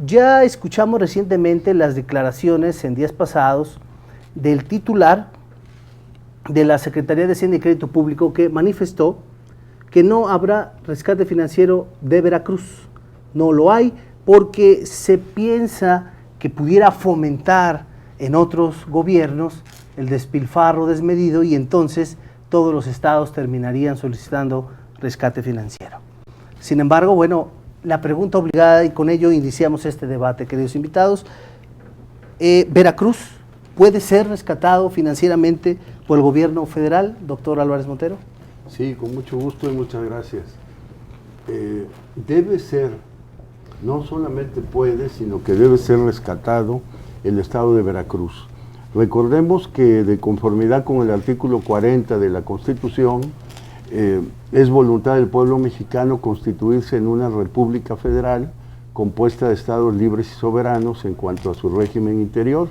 ya escuchamos recientemente las declaraciones en días pasados del titular de la Secretaría de Hacienda y Crédito Público, que manifestó que no habrá rescate financiero de Veracruz. No lo hay porque se piensa que pudiera fomentar en otros gobiernos el despilfarro desmedido y entonces todos los estados terminarían solicitando rescate financiero. Sin embargo, bueno, la pregunta obligada, y con ello iniciamos este debate, queridos invitados, ¿Veracruz puede ser rescatado financieramente por el gobierno federal, doctor Álvarez Montero? Sí, con mucho gusto y muchas gracias. Debe ser, no solamente puede, sino que debe ser rescatado el estado de Veracruz. Recordemos que de conformidad con el artículo 40 de la Constitución, es voluntad del pueblo mexicano constituirse en una república federal compuesta de estados libres y soberanos en cuanto a su régimen interior.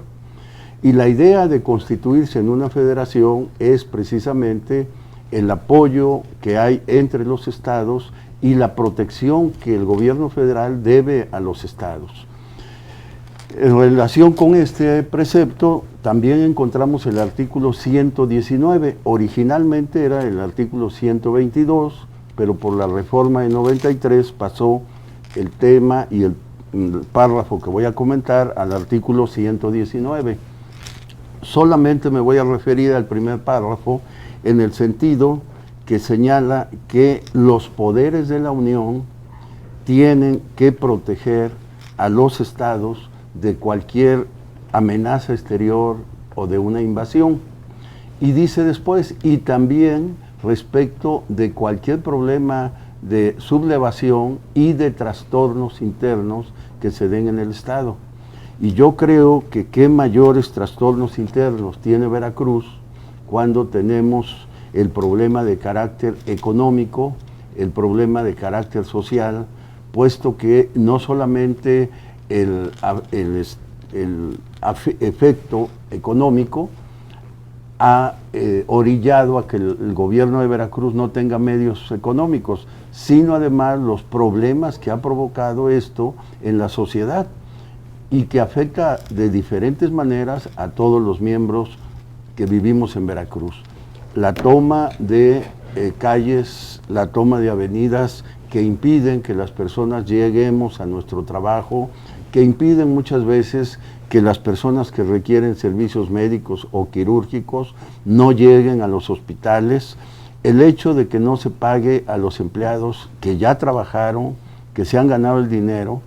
Y la idea de constituirse en una federación es precisamente el apoyo que hay entre los estados y la protección que el gobierno federal debe a los estados. En relación con este precepto, también encontramos el artículo 119, originalmente era el artículo 122, pero por la reforma de 93 pasó el tema y el párrafo que voy a comentar al artículo 119. Solamente me voy a referir al primer párrafo en el sentido que señala que los poderes de la Unión tienen que proteger a los estados de cualquier amenaza exterior o de una invasión. Y dice después, y también respecto de cualquier problema de sublevación y de trastornos internos que se den en el estado. Y yo creo que qué mayores trastornos internos tiene Veracruz cuando tenemos el problema de carácter económico, el problema de carácter social, puesto que no solamente el efecto económico ha orillado a que el gobierno de Veracruz no tenga medios económicos, sino además los problemas que ha provocado esto en la sociedad y que afecta de diferentes maneras a todos los miembros que vivimos en Veracruz. La toma de calles, la toma de avenidas que impiden que las personas lleguemos a nuestro trabajo, que impiden muchas veces que las personas que requieren servicios médicos o quirúrgicos no lleguen a los hospitales, el hecho de que no se pague a los empleados que ya trabajaron, que se han ganado el dinero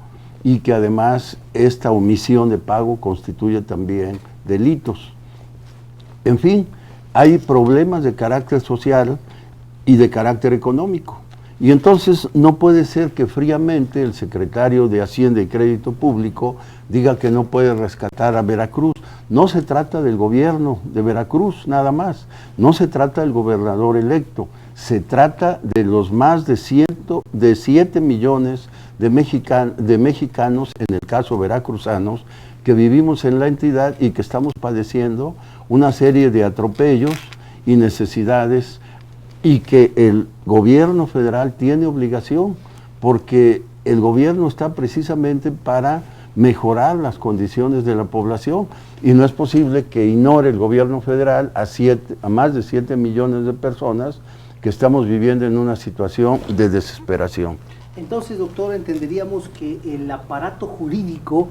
y que además esta omisión de pago constituye también delitos. En fin, hay problemas de carácter social y de carácter económico. Y entonces no puede ser que fríamente el secretario de Hacienda y Crédito Público diga que no puede rescatar a Veracruz. No se trata del gobierno de Veracruz nada más, no se trata del gobernador electo, se trata de los más de 7 millones de mexicanos, en el caso veracruzanos, que vivimos en la entidad y que estamos padeciendo una serie de atropellos y necesidades, y que el gobierno federal tiene obligación, porque el gobierno está precisamente para mejorar las condiciones de la población, y no es posible que ignore el gobierno federal a más de 7 millones de personas que estamos viviendo en una situación de desesperación. Entonces, doctor, entenderíamos que el aparato jurídico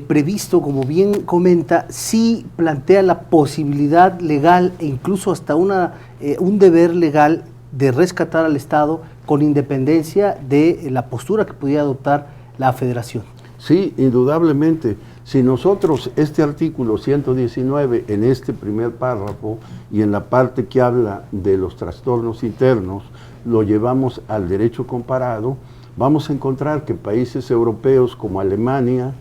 previsto, como bien comenta, sí plantea la posibilidad legal e incluso hasta un deber legal de rescatar al Estado con independencia de la postura que pudiera adoptar la Federación. Sí, indudablemente. Si nosotros este artículo 119 en este primer párrafo y en la parte que habla de los trastornos internos lo llevamos al derecho comparado, vamos a encontrar que países europeos como Alemania,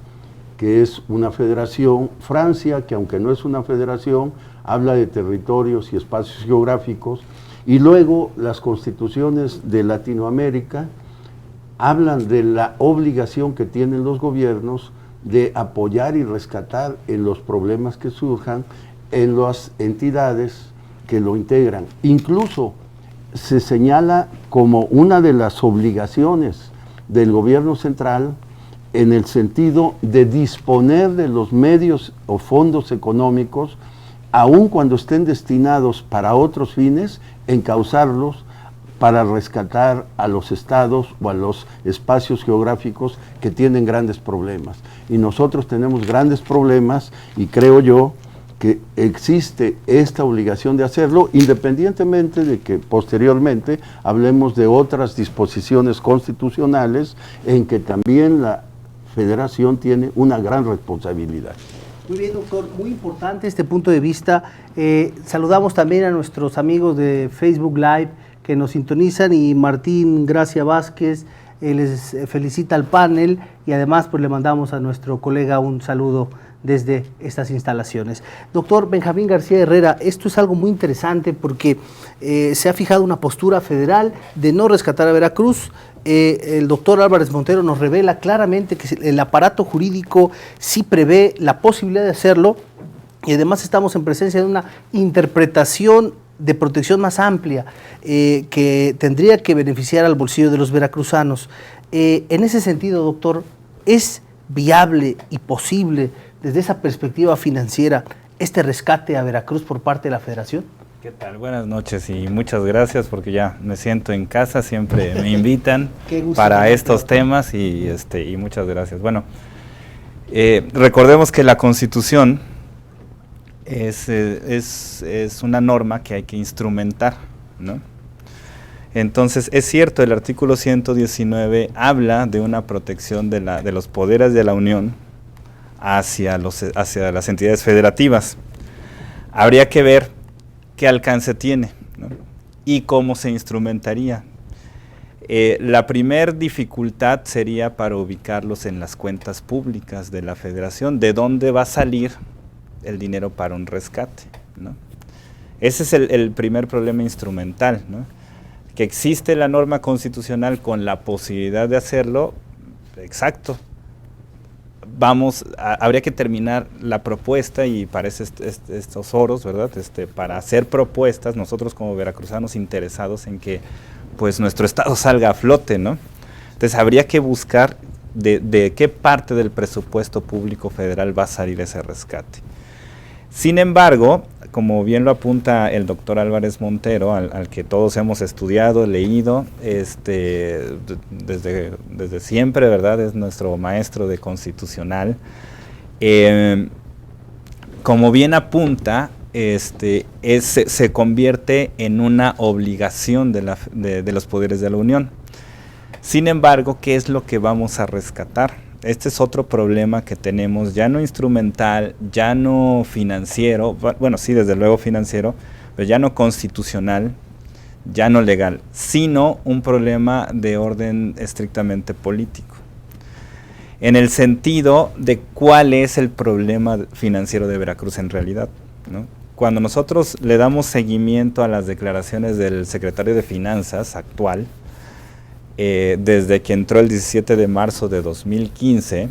que es una federación, Francia, que aunque no es una federación, habla de territorios y espacios geográficos, y luego las constituciones de Latinoamérica hablan de la obligación que tienen los gobiernos de apoyar y rescatar en los problemas que surjan en las entidades que lo integran. Incluso se señala como una de las obligaciones del gobierno central en el sentido de disponer de los medios o fondos económicos, aun cuando estén destinados para otros fines, encauzarlos para rescatar a los estados o a los espacios geográficos que tienen grandes problemas. Y nosotros tenemos grandes problemas y creo yo que existe esta obligación de hacerlo, independientemente de que posteriormente hablemos de otras disposiciones constitucionales en que también la Federación tiene una gran responsabilidad. Muy bien, doctor, muy importante este punto de vista. Saludamos también a nuestros amigos de Facebook Live que nos sintonizan, y Martín Gracia Vázquez les felicita al panel, y además pues le mandamos a nuestro colega un saludo desde estas instalaciones. Doctor Benjamín García Herrera, esto es algo muy interesante porque se ha fijado una postura federal de no rescatar a Veracruz. El doctor Álvarez Montero nos revela claramente que el aparato jurídico sí prevé la posibilidad de hacerlo, y además estamos en presencia de una interpretación de protección más amplia que tendría que beneficiar al bolsillo de los veracruzanos. En ese sentido, doctor, ¿es viable y posible desde esa perspectiva financiera este rescate a Veracruz por parte de la Federación? ¿Qué tal? Buenas noches y muchas gracias, porque ya me siento en casa, siempre me invitan para estos temas y muchas gracias. Bueno, recordemos que la Constitución es una norma que hay que instrumentar, ¿no? Entonces, es cierto, el artículo 119 habla de una protección de los poderes de la Unión hacia las entidades federativas. Habría que ver qué alcance tiene, ¿no? Y cómo se instrumentaría. La primer dificultad sería para ubicarlos en las cuentas públicas de la Federación, de dónde va a salir el dinero para un rescate, ¿no? Ese es el primer problema instrumental, ¿no? Que existe la norma constitucional con la posibilidad de hacerlo, exacto. Habría que terminar la propuesta, y para estos foros, ¿verdad? Para hacer propuestas, nosotros como veracruzanos interesados en que pues nuestro estado salga a flote, ¿no? Entonces habría que buscar de qué parte del presupuesto público federal va a salir ese rescate. Sin embargo, como bien lo apunta el doctor Álvarez Montero, al que todos hemos estudiado, leído, desde siempre, ¿verdad? Es nuestro maestro de constitucional. Como bien apunta, se convierte en una obligación de los poderes de la Unión. Sin embargo, ¿qué es lo que vamos a rescatar? Este es otro problema que tenemos, ya no instrumental, ya no financiero, bueno, sí, desde luego financiero, pero ya no constitucional, ya no legal, sino un problema de orden estrictamente político. En el sentido de cuál es el problema financiero de Veracruz en realidad, ¿no? Cuando nosotros le damos seguimiento a las declaraciones del secretario de Finanzas actual, desde que entró el 17 de marzo de 2015,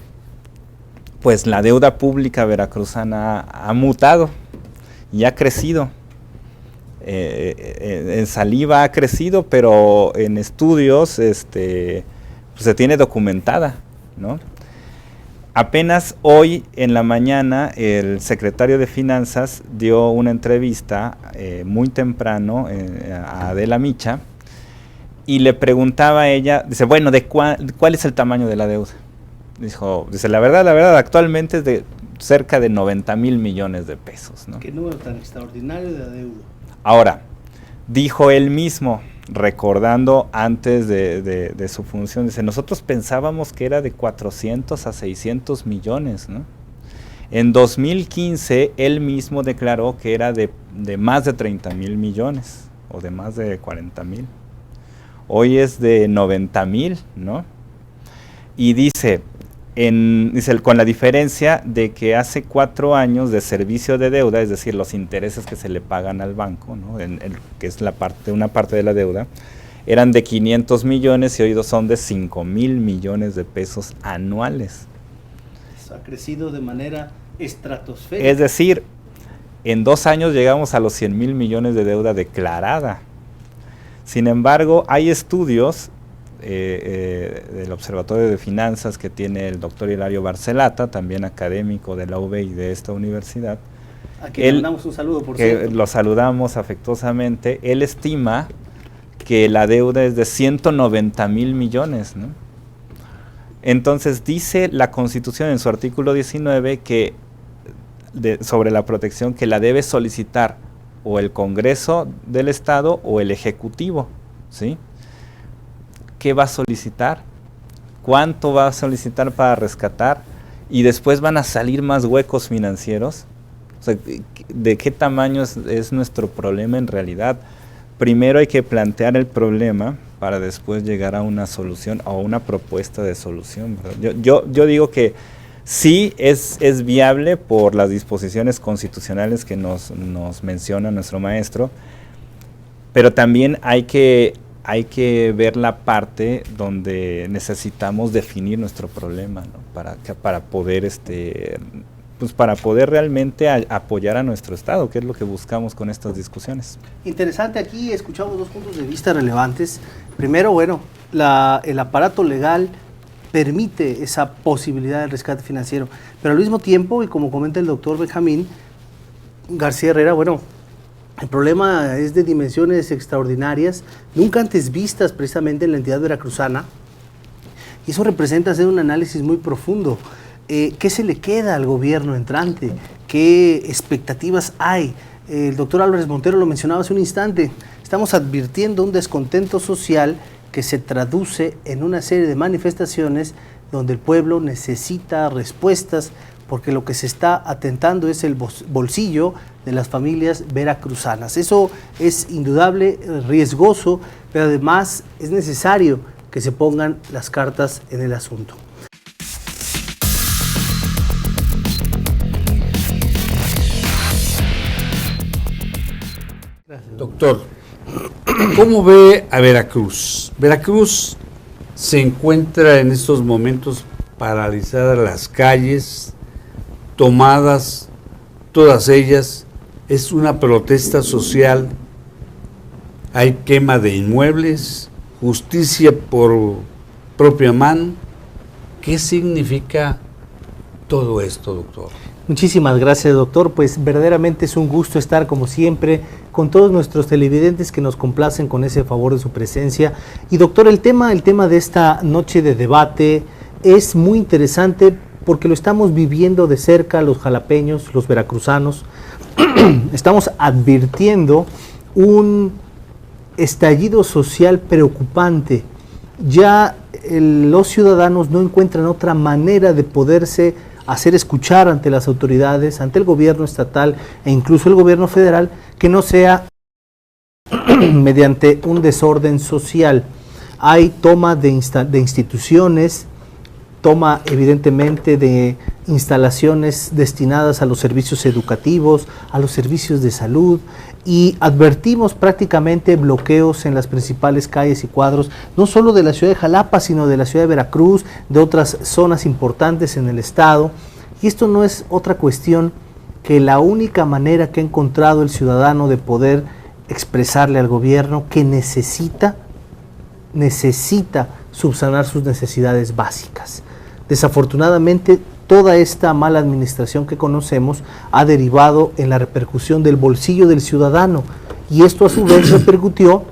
pues la deuda pública veracruzana ha mutado y ha crecido. En saliva ha crecido, pero en estudios pues se tiene documentada, ¿no? Apenas hoy en la mañana el secretario de Finanzas dio una entrevista muy temprano a Adela Micha, y le preguntaba a ella, dice, bueno, ¿cuál es el tamaño de la deuda? Dice, la verdad, actualmente es de cerca de 90,000 millones de pesos, ¿no? Qué número tan extraordinario de la deuda. Ahora, dijo él mismo, recordando antes de su función, dice, nosotros pensábamos que era de 400 a 600 millones, ¿no? En 2015, él mismo declaró que era de más de 30,000 millones, o de más de 40,000. Hoy es de 90,000, ¿no? Y dice, con la diferencia de que hace 4 años de servicio de deuda, es decir, los intereses que se le pagan al banco, ¿no? Que es una parte de la deuda, eran de 500 millones y hoy son de 5,000 millones de pesos anuales. Eso ha crecido de manera estratosférica. Es decir, en 2 años llegamos a los 100,000 millones de deuda declarada. Sin embargo, hay estudios del Observatorio de Finanzas que tiene el doctor Hilario Barcelata, también académico de la UB y de esta universidad. A quien le mandamos un saludo, por cierto. Lo saludamos afectuosamente. Él estima que la deuda es de 190,000 millones, ¿no? Entonces dice la Constitución en su artículo 19 que sobre la protección que la debe solicitar o el Congreso del Estado o el Ejecutivo, ¿sí? ¿Qué va a solicitar? ¿Cuánto va a solicitar para rescatar? Y después van a salir más huecos financieros. O sea, ¿de qué tamaño es nuestro problema en realidad? Primero hay que plantear el problema para después llegar a una solución o una propuesta de solución, ¿verdad? Yo digo que sí es viable por las disposiciones constitucionales que nos menciona nuestro maestro, pero también hay que ver la parte donde necesitamos definir nuestro problema, ¿no? Para poder para poder realmente apoyar a nuestro Estado, que es lo que buscamos con estas discusiones. Interesante, aquí escuchamos dos puntos de vista relevantes. Primero, bueno, el aparato legal permite esa posibilidad de rescate financiero, pero al mismo tiempo, y como comenta el doctor Benjamín García Herrera, bueno, el problema es de dimensiones extraordinarias, nunca antes vistas precisamente en la entidad veracruzana, y eso representa hacer un análisis muy profundo. ¿Qué se le queda al gobierno entrante? ¿Qué expectativas hay? El doctor Álvarez Montero lo mencionaba hace un instante. Estamos advirtiendo un descontento social que se traduce en una serie de manifestaciones donde el pueblo necesita respuestas, porque lo que se está atentando es el bolsillo de las familias veracruzanas. Eso es indudable, riesgoso, pero además es necesario que se pongan las cartas en el asunto. Doctor, ¿cómo ve a Veracruz? Veracruz se encuentra en estos momentos paralizadas las calles, tomadas, todas ellas. Es una protesta social, hay quema de inmuebles, justicia por propia mano. ¿Qué significa todo esto, doctor? Muchísimas gracias, doctor. Pues verdaderamente es un gusto estar, como siempre, con todos nuestros televidentes que nos complacen con ese favor de su presencia. Y doctor, el tema de esta noche de debate es muy interesante porque lo estamos viviendo de cerca los jalapeños, los veracruzanos. Estamos advirtiendo un estallido social preocupante. Ya los ciudadanos no encuentran otra manera de poderse hacer escuchar ante las autoridades, ante el gobierno estatal e incluso el gobierno federal, que no sea mediante un desorden social. Hay toma de instituciones, toma evidentemente de instalaciones destinadas a los servicios educativos, a los servicios de salud, y advertimos prácticamente bloqueos en las principales calles y cuadros, no solo de la ciudad de Jalapa, sino de la ciudad de Veracruz, de otras zonas importantes en el estado. Y esto no es otra cuestión que la única manera que ha encontrado el ciudadano de poder expresarle al gobierno que necesita subsanar sus necesidades básicas. Desafortunadamente, toda esta mala administración que conocemos ha derivado en la repercusión del bolsillo del ciudadano, y esto a su vez repercutió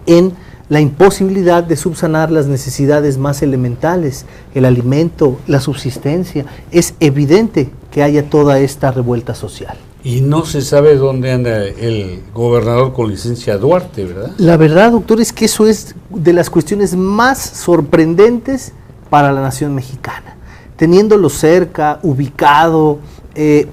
en la imposibilidad de subsanar las necesidades más elementales, el alimento, la subsistencia. Es evidente que haya toda esta revuelta social. Y no se sabe dónde anda el gobernador con licencia Duarte, ¿verdad? La verdad, doctor, es que eso es de las cuestiones más sorprendentes para la nación mexicana. Teniéndolo cerca, ubicado,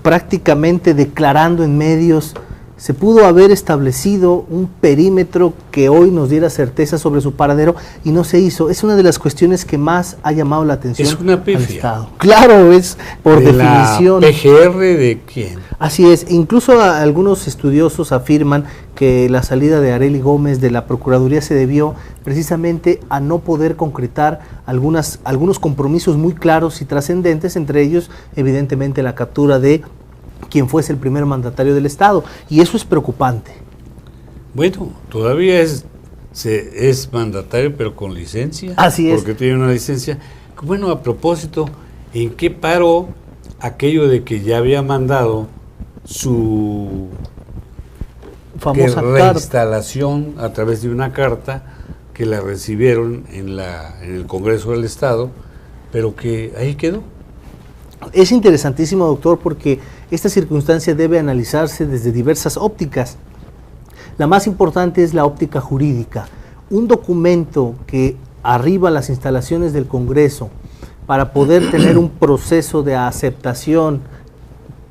prácticamente declarando en medios, se pudo haber establecido un perímetro que hoy nos diera certeza sobre su paradero y no se hizo. Es una de las cuestiones que más ha llamado la atención al Estado. Claro, es por definición. ¿La PGR de quién? Así es. Incluso algunos estudiosos afirman que la salida de Arely Gómez de la Procuraduría se debió precisamente a no poder concretar algunos compromisos muy claros y trascendentes, entre ellos evidentemente la captura de quien fuese el primer mandatario del Estado, y eso es preocupante. Bueno, todavía es es mandatario pero con licencia. Así es. Porque tiene una licencia. Bueno, a propósito, ¿en qué paró aquello de que ya había mandado su Famosa reinstalación a través de una carta que la recibieron en el Congreso del Estado, pero que ahí quedó? Es interesantísimo, doctor, porque esta circunstancia debe analizarse desde diversas ópticas. La más importante es la óptica jurídica. Un documento que arriba a las instalaciones del Congreso para poder tener un proceso de aceptación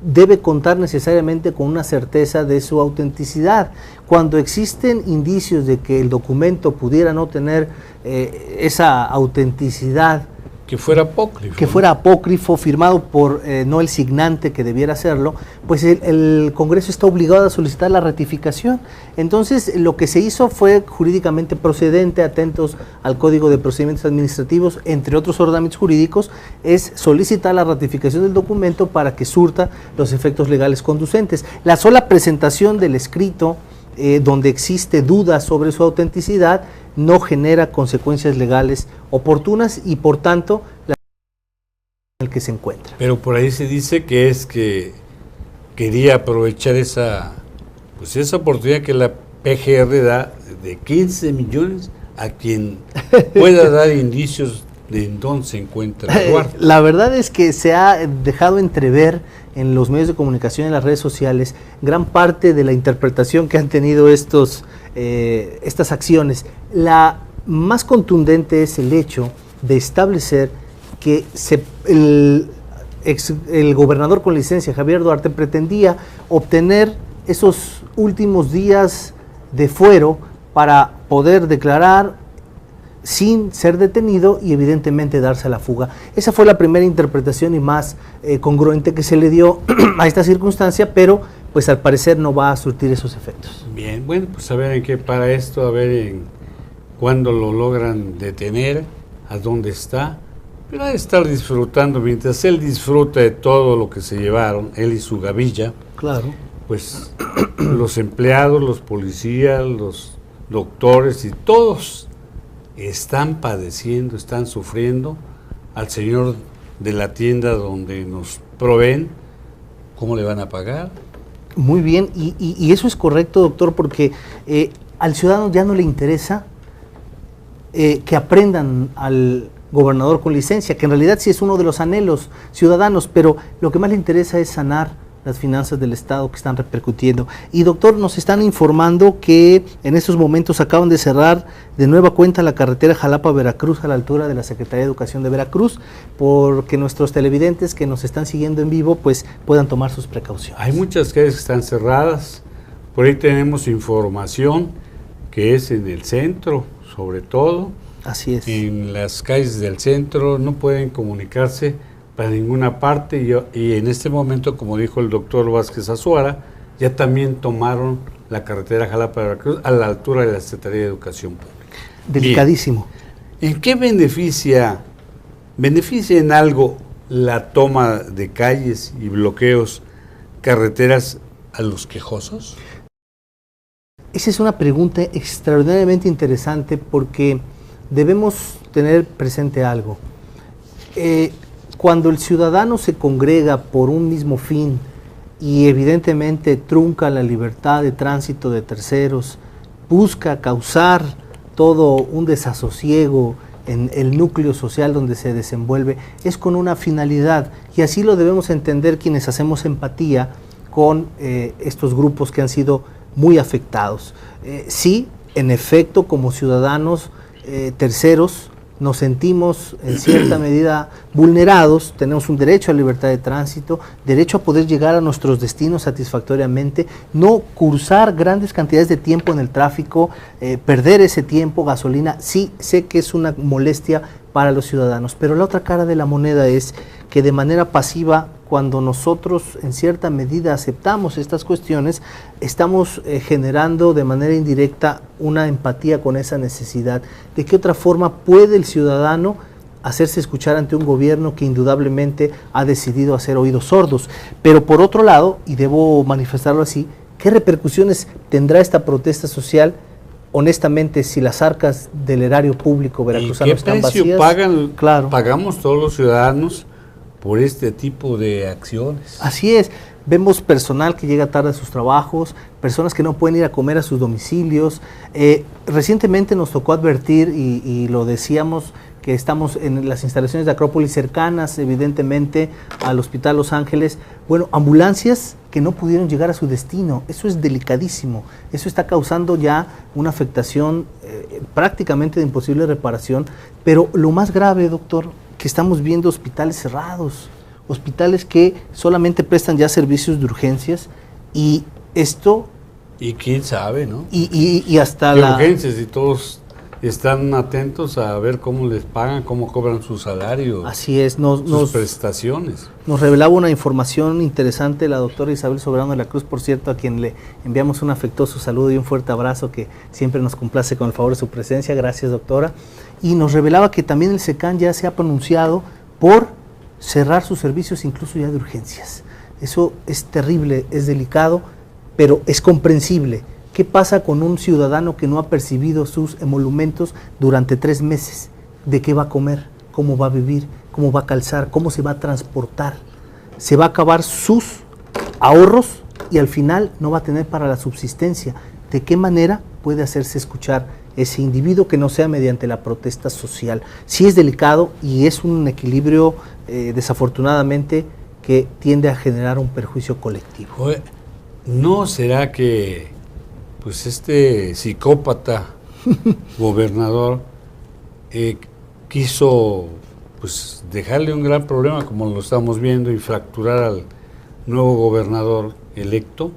debe contar necesariamente con una certeza de su autenticidad. Cuando existen indicios de que el documento pudiera no tener esa autenticidad, que fuera apócrifo, firmado por no el signante que debiera hacerlo, pues el Congreso está obligado a solicitar la ratificación. Entonces, lo que se hizo fue jurídicamente procedente, atentos al Código de Procedimientos Administrativos, entre otros ordenamientos jurídicos, es solicitar la ratificación del documento para que surta los efectos legales conducentes. La sola presentación del escrito, donde existe duda sobre su autenticidad, no genera consecuencias legales oportunas y por tanto la en el que se encuentra. Pero por ahí se dice que quería aprovechar esa oportunidad que la PGR da de 15 millones a quien pueda dar indicios de en dónde se encuentra Eduardo. La verdad es que se ha dejado entrever en los medios de comunicación y en las redes sociales gran parte de la interpretación que han tenido estas acciones. La más contundente es el hecho de establecer que el gobernador con licencia, Javier Duarte, pretendía obtener esos últimos días de fuero para poder declarar sin ser detenido y evidentemente darse a la fuga. Esa fue la primera interpretación y más congruente que se le dio a esta circunstancia, pero pues al parecer no va a surtir esos efectos. Bien, bueno, pues a ver en qué para esto, a ver en cuándo lo logran detener, a dónde está, pero ha de estar disfrutando, mientras él disfruta de todo lo que se llevaron, él y su gavilla, claro, pues los empleados, los policías, los doctores y todos están padeciendo, están sufriendo. Al señor de la tienda donde nos proveen, ¿cómo le van a pagar? Muy bien, y eso es correcto, doctor, porque al ciudadano ya no le interesa que aprendan al gobernador con licencia, que en realidad sí es uno de los anhelos ciudadanos, pero lo que más le interesa es sanar las finanzas del Estado que están repercutiendo. Y doctor, nos están informando que en estos momentos acaban de cerrar de nueva cuenta la carretera Jalapa-Veracruz a la altura de la Secretaría de Educación de Veracruz, porque nuestros televidentes que nos están siguiendo en vivo pues puedan tomar sus precauciones. Hay muchas calles que están cerradas, por ahí tenemos información que es en el centro, sobre todo. Así es. En las calles del centro no pueden comunicarse para ninguna parte y en este momento, como dijo el doctor Vázquez Azuara, ya también tomaron la carretera Jalapa-Veracruz a la altura de la Secretaría de Educación Pública. Delicadísimo. Bien. ¿En qué beneficia en algo la toma de calles y bloqueos carreteras a los quejosos? Esa es una pregunta extraordinariamente interesante porque debemos tener presente algo. Cuando el ciudadano se congrega por un mismo fin y evidentemente trunca la libertad de tránsito de terceros, busca causar todo un desasosiego en el núcleo social donde se desenvuelve, es con una finalidad, y así lo debemos entender quienes hacemos empatía con estos grupos que han sido muy afectados. Sí, en efecto, como ciudadanos terceros, nos sentimos en cierta medida vulnerados, tenemos un derecho a la libertad de tránsito, derecho a poder llegar a nuestros destinos satisfactoriamente, no cursar grandes cantidades de tiempo en el tráfico, perder ese tiempo, gasolina. Sí, sé que es una molestia para los ciudadanos, pero la otra cara de la moneda es que de manera pasiva, cuando nosotros en cierta medida aceptamos estas cuestiones, estamos generando de manera indirecta una empatía con esa necesidad. ¿De qué otra forma puede el ciudadano hacerse escuchar ante un gobierno que indudablemente ha decidido hacer oídos sordos? Pero por otro lado, y debo manifestarlo así, ¿qué repercusiones tendrá esta protesta social honestamente, si las arcas del erario público veracruzano ¿Y qué están precio vacías, pagamos todos los ciudadanos por este tipo de acciones? Así es. Vemos personal que llega tarde a sus trabajos, personas que no pueden ir a comer a sus domicilios. Recientemente nos tocó advertir, y lo decíamos, que estamos en las instalaciones de Acrópolis cercanas, evidentemente, al Hospital Los Ángeles. Bueno, ambulancias que no pudieron llegar a su destino. Eso es delicadísimo. Eso está causando ya una afectación prácticamente de imposible reparación. Pero lo más grave, doctor, que estamos viendo hospitales cerrados, hospitales que solamente prestan ya servicios de urgencias, y esto... Y quién sabe, ¿no? Y hasta ¿Qué la... urgencias? Y todos están atentos a ver cómo les pagan, cómo cobran su salario. Así es, sus prestaciones. Nos revelaba una información interesante la doctora Isabel Soberano de la Cruz, por cierto, a quien le enviamos un afectuoso saludo y un fuerte abrazo, que siempre nos complace con el favor de su presencia. Gracias, doctora. Y nos revelaba que también el SECAN ya se ha pronunciado por cerrar sus servicios, incluso ya de urgencias. Eso es terrible, es delicado, pero es comprensible. ¿Qué pasa con un ciudadano que no ha percibido sus emolumentos durante 3 meses? ¿De qué va a comer? ¿Cómo va a vivir? ¿Cómo va a calzar? ¿Cómo se va a transportar? Se va a acabar sus ahorros y al final no va a tener para la subsistencia. ¿De qué manera puede hacerse escuchar ese individuo que no sea mediante la protesta social? Sí es delicado y es un equilibrio, desafortunadamente, que tiende a generar un perjuicio colectivo. Oye, ¿no será que pues este psicópata gobernador quiso pues dejarle un gran problema, como lo estamos viendo, y fracturar al nuevo gobernador electo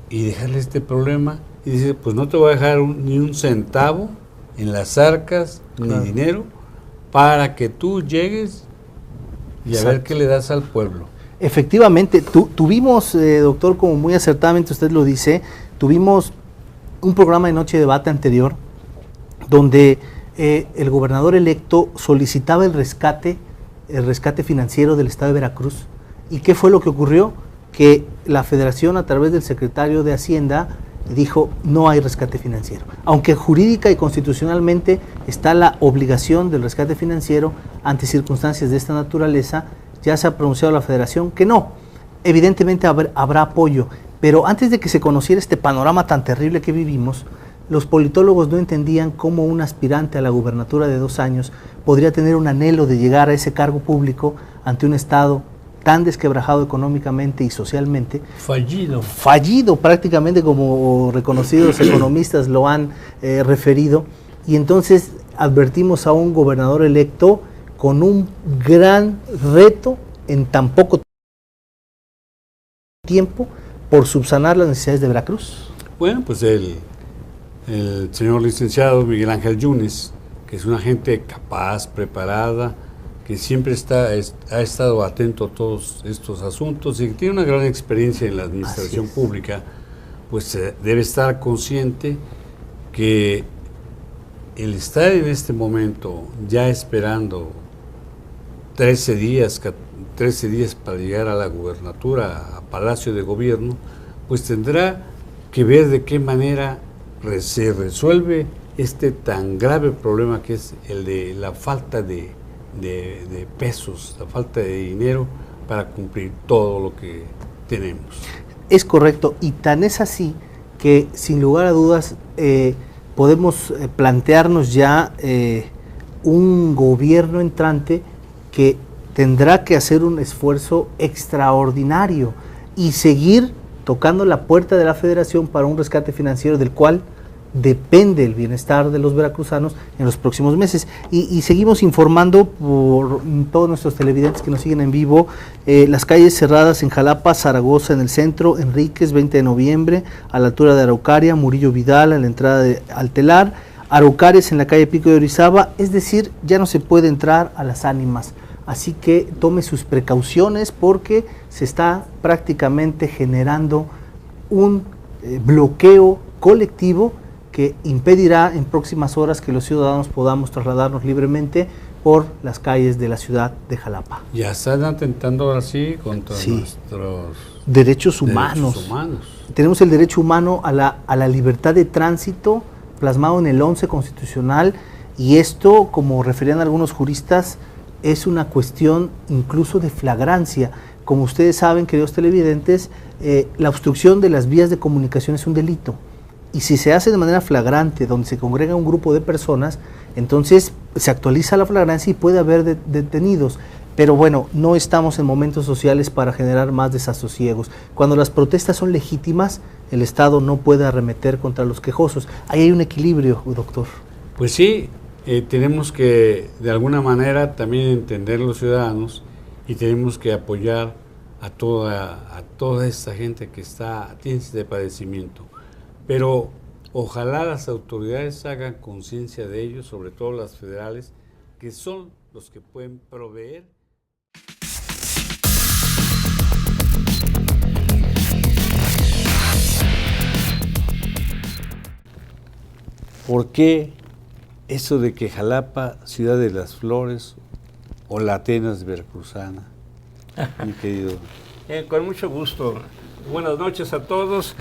y dejarle este problema? Y dice, pues no te voy a dejar ni un centavo en las arcas, ni dinero, para que tú llegues y a ver qué le das al pueblo. Efectivamente, tuvimos, doctor, como muy acertadamente usted lo dice, tuvimos un programa de Noche de Debate anterior donde el gobernador electo solicitaba el rescate financiero del Estado de Veracruz. ¿Y qué fue lo que ocurrió? Que la Federación, a través del secretario de Hacienda, dijo, no hay rescate financiero. Aunque jurídica y constitucionalmente está la obligación del rescate financiero ante circunstancias de esta naturaleza, ya se ha pronunciado la Federación que no. Evidentemente habrá apoyo, pero antes de que se conociera este panorama tan terrible que vivimos, los politólogos no entendían cómo un aspirante a la gubernatura de 2 años podría tener un anhelo de llegar a ese cargo público ante un Estado tan desquebrajado económicamente y socialmente. Fallido prácticamente, como reconocidos economistas lo han referido. Y entonces advertimos a un gobernador electo con un gran reto en tan poco tiempo por subsanar las necesidades de Veracruz. Bueno, pues el señor licenciado Miguel Ángel Yunes, que es una gente capaz, preparada, que siempre ha estado atento a todos estos asuntos y que tiene una gran experiencia en la administración pública, pues debe estar consciente que el estar en este momento ya esperando 13 días para llegar a la gubernatura, a Palacio de Gobierno, pues tendrá que ver de qué manera se resuelve este tan grave problema que es el de la falta de pesos, la falta de dinero para cumplir todo lo que tenemos. Es correcto, y tan es así que sin lugar a dudas podemos plantearnos ya un gobierno entrante que tendrá que hacer un esfuerzo extraordinario y seguir tocando la puerta de la Federación para un rescate financiero del cual depende el bienestar de los veracruzanos en los próximos meses. Y seguimos informando por todos nuestros televidentes que nos siguen en vivo, las calles cerradas en Jalapa, Zaragoza en el centro, Enríquez 20 de noviembre, a la altura de Araucaria, Murillo Vidal a la entrada de Altelar, Araucares en la calle Pico de Orizaba, es decir, ya no se puede entrar a Las Ánimas. Así que tome sus precauciones porque se está prácticamente generando un bloqueo colectivo que impedirá en próximas horas que los ciudadanos podamos trasladarnos libremente por las calles de la ciudad de Jalapa. Ya están atentando ahora sí contra nuestros derechos humanos. Tenemos el derecho humano a la libertad de tránsito plasmado en el 11 constitucional, y esto, como referían algunos juristas, es una cuestión incluso de flagrancia. Como ustedes saben, queridos televidentes, la obstrucción de las vías de comunicación es un delito, y si se hace de manera flagrante, donde se congrega un grupo de personas, entonces se actualiza la flagrancia y puede haber detenidos. Pero bueno, no estamos en momentos sociales para generar más desasosiegos. Cuando las protestas son legítimas, el Estado no puede arremeter contra los quejosos. Ahí hay un equilibrio, doctor. Pues sí, tenemos que de alguna manera también entender los ciudadanos, y tenemos que apoyar a toda esta gente que tiene este padecimiento. Pero ojalá las autoridades hagan conciencia de ello, sobre todo las federales, que son los que pueden proveer. ¿Por qué eso de que Jalapa, ciudad de las flores, o la Atenas veracruzana, mi querido? Con mucho gusto. Buenas noches a todos.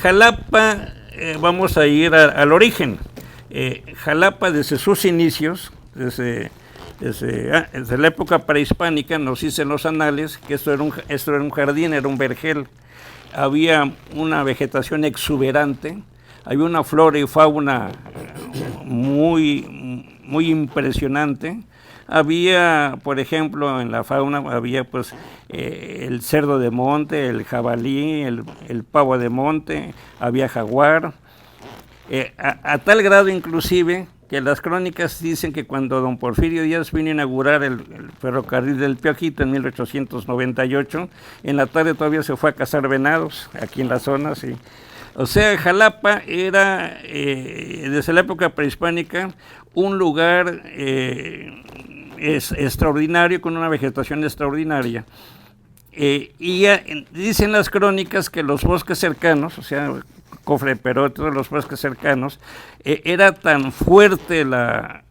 Jalapa, vamos a ir al origen. Jalapa, desde sus inicios, desde la época prehispánica, nos dicen los anales que esto era un jardín, era un vergel. Había una vegetación exuberante, había una flora y fauna muy impresionante. Había, por ejemplo, en la fauna había pues el cerdo de monte, el jabalí, el pavo de monte, había jaguar, a tal grado inclusive que las crónicas dicen que cuando don Porfirio Díaz vino a inaugurar el ferrocarril del Piojito en 1898, en la tarde todavía se fue a cazar venados aquí en la zona, sí. O sea, Jalapa era, desde la época prehispánica, un lugar extraordinario, con una vegetación extraordinaria. Y dicen las crónicas que los bosques cercanos, o sea, Cofre Peró, todos los bosques cercanos, era tan fuerte la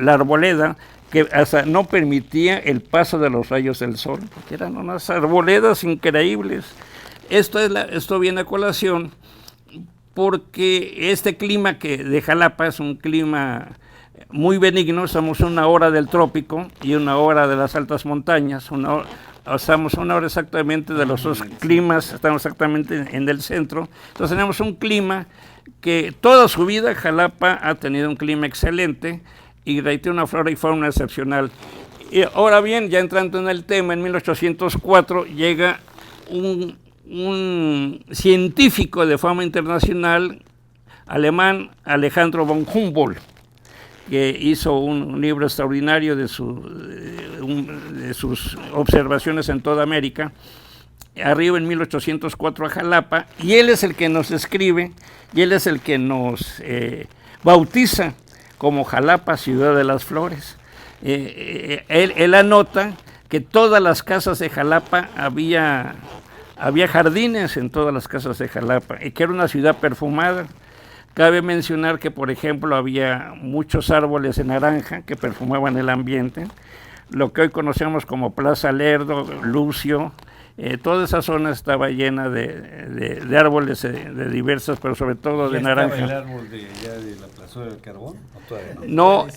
arboleda que hasta no permitía el paso de los rayos del sol, porque eran unas arboledas increíbles. Esto viene a colación porque este clima de Jalapa es un clima muy benigno. Estamos a 1 hora del trópico y 1 hora de las altas montañas. Estamos a 1 hora exactamente de los dos climas, estamos exactamente en el centro. Entonces tenemos un clima que toda su vida Jalapa ha tenido un clima excelente y tiene una flora y fauna excepcional. Y ahora bien, ya entrando en el tema, en 1804 llega un científico de fama internacional alemán, Alejandro von Humboldt, que hizo un libro extraordinario de sus observaciones en toda América. Arriba en 1804 a Jalapa, y él es el que nos escribe, y él es el que nos bautiza como Jalapa, ciudad de las flores. Él anota que todas las casas de Jalapa había jardines en todas las casas de Jalapa, y que era una ciudad perfumada. Cabe mencionar que, por ejemplo, había muchos árboles de naranja que perfumaban el ambiente, lo que hoy conocemos como Plaza Lerdo, Lucio. Toda esa zona estaba llena de árboles de diversas, pero sobre todo de naranja. ¿El árbol de la plazuela del carbón? No,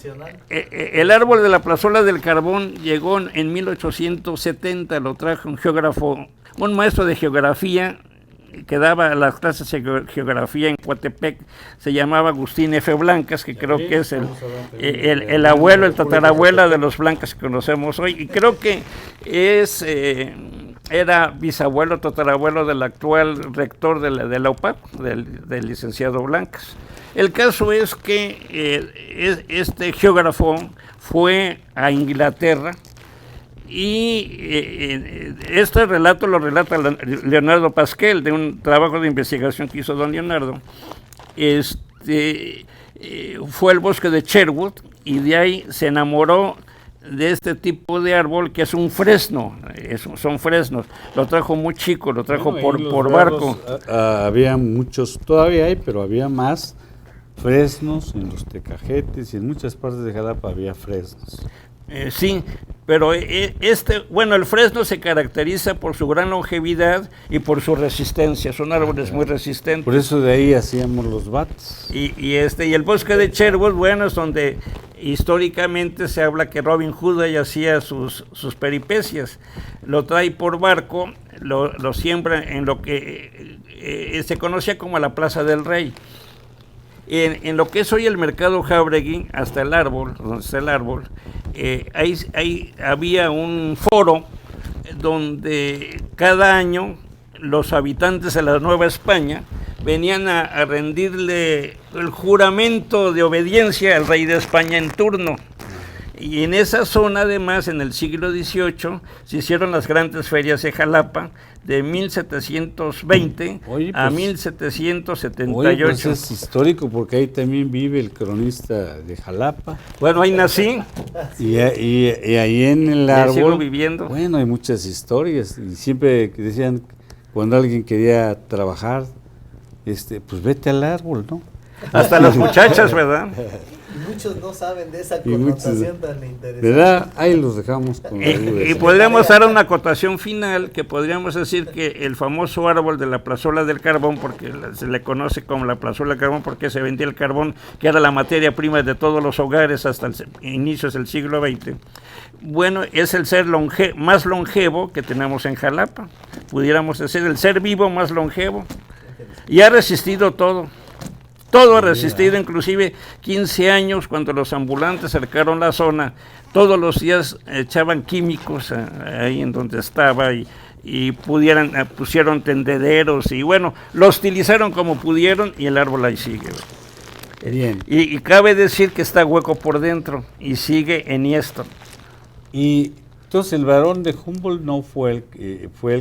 el árbol de la plazuela del carbón llegó en 1870, lo trajo un geógrafo, un maestro de geografía que daba las clases de geografía en Coatepec, se llamaba Agustín F. Blancas, que creo que es el abuelo, el tatarabuela de los Blancas que conocemos hoy, y creo que era bisabuelo, tatarabuelo del actual rector de la UPAP, del licenciado Blancas. El caso es que este geógrafo fue a Inglaterra, y este relato lo relata Leonardo Pasquel, de un trabajo de investigación que hizo don Leonardo. Fue al bosque de Sherwood, y de ahí se enamoró de este tipo de árbol, que es un fresno, son fresnos. Lo trajo muy chico, lo trajo por barco. Había muchos, todavía hay, pero había más fresnos en los tecajetes, y en muchas partes de Jalapa había fresnos. Sí, pero el fresno se caracteriza por su gran longevidad y por su resistencia, son árboles muy resistentes. Por eso de ahí hacíamos los bates. Y el bosque de Cherbourg, bueno, es donde históricamente se habla que Robin Hood ahí hacía sus peripecias. Lo trae por barco, lo siembra en lo que se conocía como la Plaza del Rey. En lo que es hoy el mercado Jáuregui, hasta el árbol, donde está el árbol, ahí había un foro donde cada año los habitantes de la Nueva España venían a rendirle el juramento de obediencia al rey de España en turno. Y en esa zona, además, en el siglo XVIII, se hicieron las grandes ferias de Jalapa, de 1720 a 1778. Oye, pues es histórico, porque ahí también vive el cronista de Jalapa. Bueno, ahí nací. Y ahí en el árbol, sigo viviendo. Bueno, hay muchas historias. Y siempre decían, cuando alguien quería trabajar, pues vete al árbol, ¿no? Hasta las muchachas, ¿verdad? Muchos no saben de esa connotación tan interesante. ¿Verdad? Ahí los dejamos con la duda. Y podríamos dar una acotación final, que podríamos decir que el famoso árbol de la plazuela del carbón, porque se le conoce como la plazuela del carbón, porque se vendía el carbón, que era la materia prima de todos los hogares hasta inicios del siglo XX. Bueno, es el ser más longevo que tenemos en Jalapa. Pudiéramos decir el ser vivo más longevo. Y ha resistido todo. Todo ha resistido, inclusive 15 años cuando los ambulantes cercaron la zona, todos los días echaban químicos ahí en donde estaba y pusieron tendederos y bueno, lo utilizaron como pudieron y el árbol ahí sigue. Bien. Y cabe decir que está hueco por dentro y sigue enhiesto. Y entonces el varón de Humboldt no fue el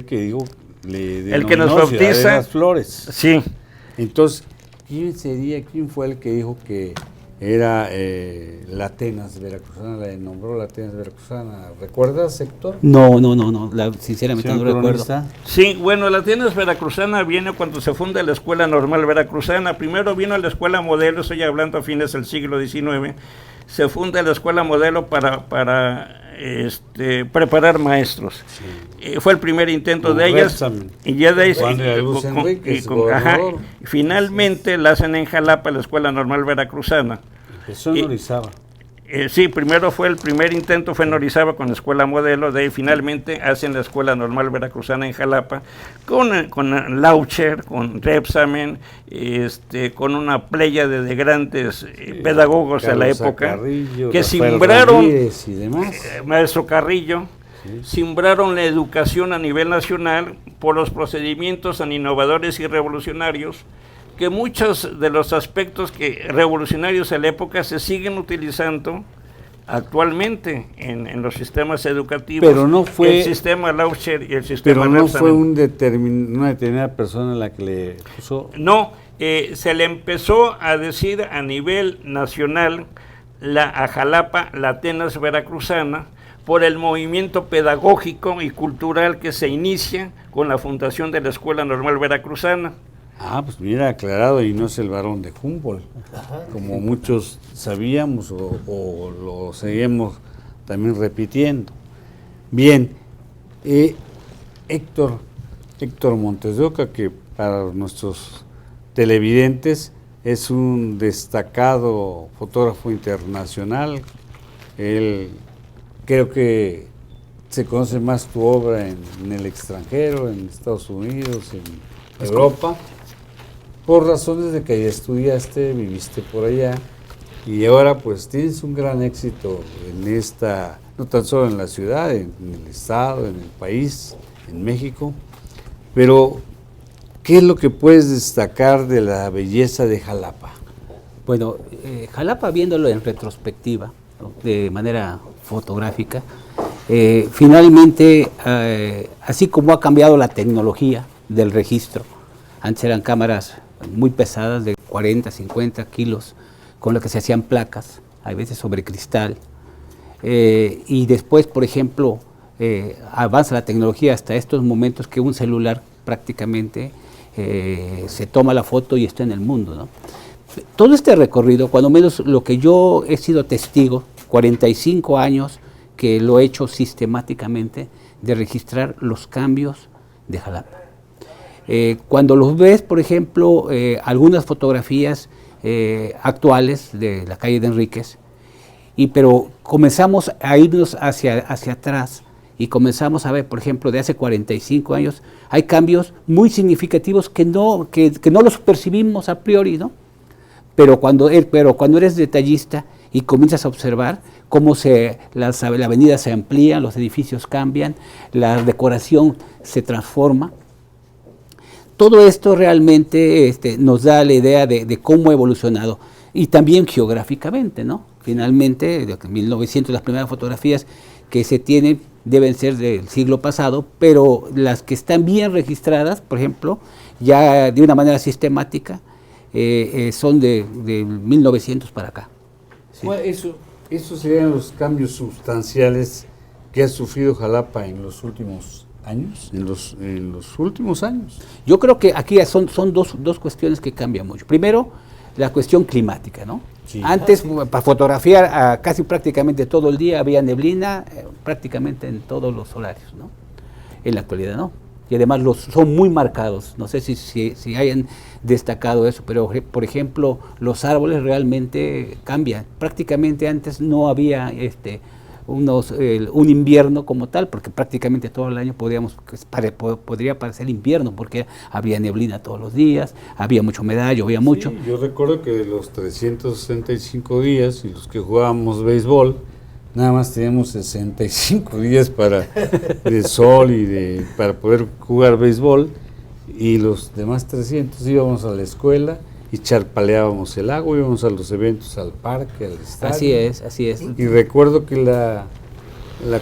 que digo, el que nos bautiza. Las flores. Sí. Entonces, ¿quién fue el que dijo que era la Atenas veracruzana, la nombró la Atenas veracruzana? ¿Recuerdas, Héctor? No, sinceramente no recuerdo. Sí, bueno, la Atenas veracruzana viene cuando se funda la Escuela Normal Veracruzana. Primero vino la Escuela Modelo, estoy hablando a fines del siglo XIX. Se funda la Escuela Modelo para preparar maestros. Sí. Fue el primer intento de ellas y ya de ahí finalmente la hacen en Jalapa, la Escuela Normal Veracruzana. Empezó en Orizaba. Sí, primero el primer intento fue en Orizaba con la Escuela Modelo, de ahí finalmente hacen la Escuela Normal Veracruzana en Jalapa, con Laucher, con Repsamen, con una pléyade de grandes pedagogos de la época, Carrillo, que Rafael simbraron, Ramírez y demás. Maestro Carrillo, simbraron la educación a nivel nacional por los procedimientos tan innovadores y revolucionarios, que muchos de los aspectos revolucionarios de la época se siguen utilizando actualmente en los sistemas educativos. Pero no fue el sistema Laucher y el sistema Pero no Repsamen. fue una determinada persona la que le puso. No, se le empezó a decir a nivel nacional a Jalapa, la Atenas veracruzana, por el movimiento pedagógico y cultural que se inicia con la fundación de la Escuela Normal Veracruzana. Ah, pues mira, aclarado, y no es el varón de Humboldt, como muchos sabíamos o lo seguimos también repitiendo. Bien, Héctor Montes de Oca, que para nuestros televidentes es un destacado fotógrafo internacional. Él creo que se conoce más tu obra en el extranjero, en Estados Unidos, en Europa. Por razones de que ya estudiaste, viviste por allá y ahora pues tienes un gran éxito en no tan solo en la ciudad, en el estado, en el país, en México, pero ¿qué es lo que puedes destacar de la belleza de Jalapa? Bueno, Jalapa, viéndolo en retrospectiva, ¿no?, de manera fotográfica, finalmente, así como ha cambiado la tecnología del registro, antes eran cámaras muy pesadas de 40, 50 kilos, con las que se hacían placas, a veces sobre cristal, y después, por ejemplo, avanza la tecnología hasta estos momentos que un celular prácticamente se toma la foto y está en el mundo, ¿no? Todo este recorrido, cuando menos lo que yo he sido testigo, 45 años que lo he hecho sistemáticamente, de registrar los cambios de Jalapa. Cuando los ves, por ejemplo, algunas fotografías actuales de la calle de Enríquez, pero comenzamos a irnos hacia atrás y comenzamos a ver, por ejemplo, de hace 45 años, hay cambios muy significativos que no los percibimos a priori, ¿no? Pero cuando eres detallista y comienzas a observar cómo la avenida se amplía, los edificios cambian, la decoración se transforma. Todo esto realmente nos da la idea de cómo ha evolucionado, y también geográficamente, ¿no? Finalmente, de 1900, las primeras fotografías que se tienen deben ser del siglo pasado, pero las que están bien registradas, por ejemplo, ya de una manera sistemática, son de 1900 para acá. Sí. Esos serían los cambios sustanciales que ha sufrido Jalapa en los últimos años, en los últimos años. Yo creo que aquí son dos cuestiones que cambian mucho. Primero, la cuestión climática, ¿no? Sí. Antes, para fotografiar casi prácticamente todo el día había neblina, prácticamente en todos los horarios, ¿no? En la actualidad, ¿no? Y además son muy marcados. No sé si hayan destacado eso, pero por ejemplo, los árboles realmente cambian. Prácticamente antes no había un invierno como tal, porque prácticamente todo el año podría parecer invierno, porque había neblina todos los días, había mucha humedad, llovía mucho. Yo recuerdo que de los 365 días y los que jugábamos béisbol, nada más teníamos 65 días de sol y para poder jugar béisbol, y los demás 300 íbamos a la escuela y charpaleábamos el agua, íbamos a los eventos, al parque, al estadio. Así es. Y recuerdo que la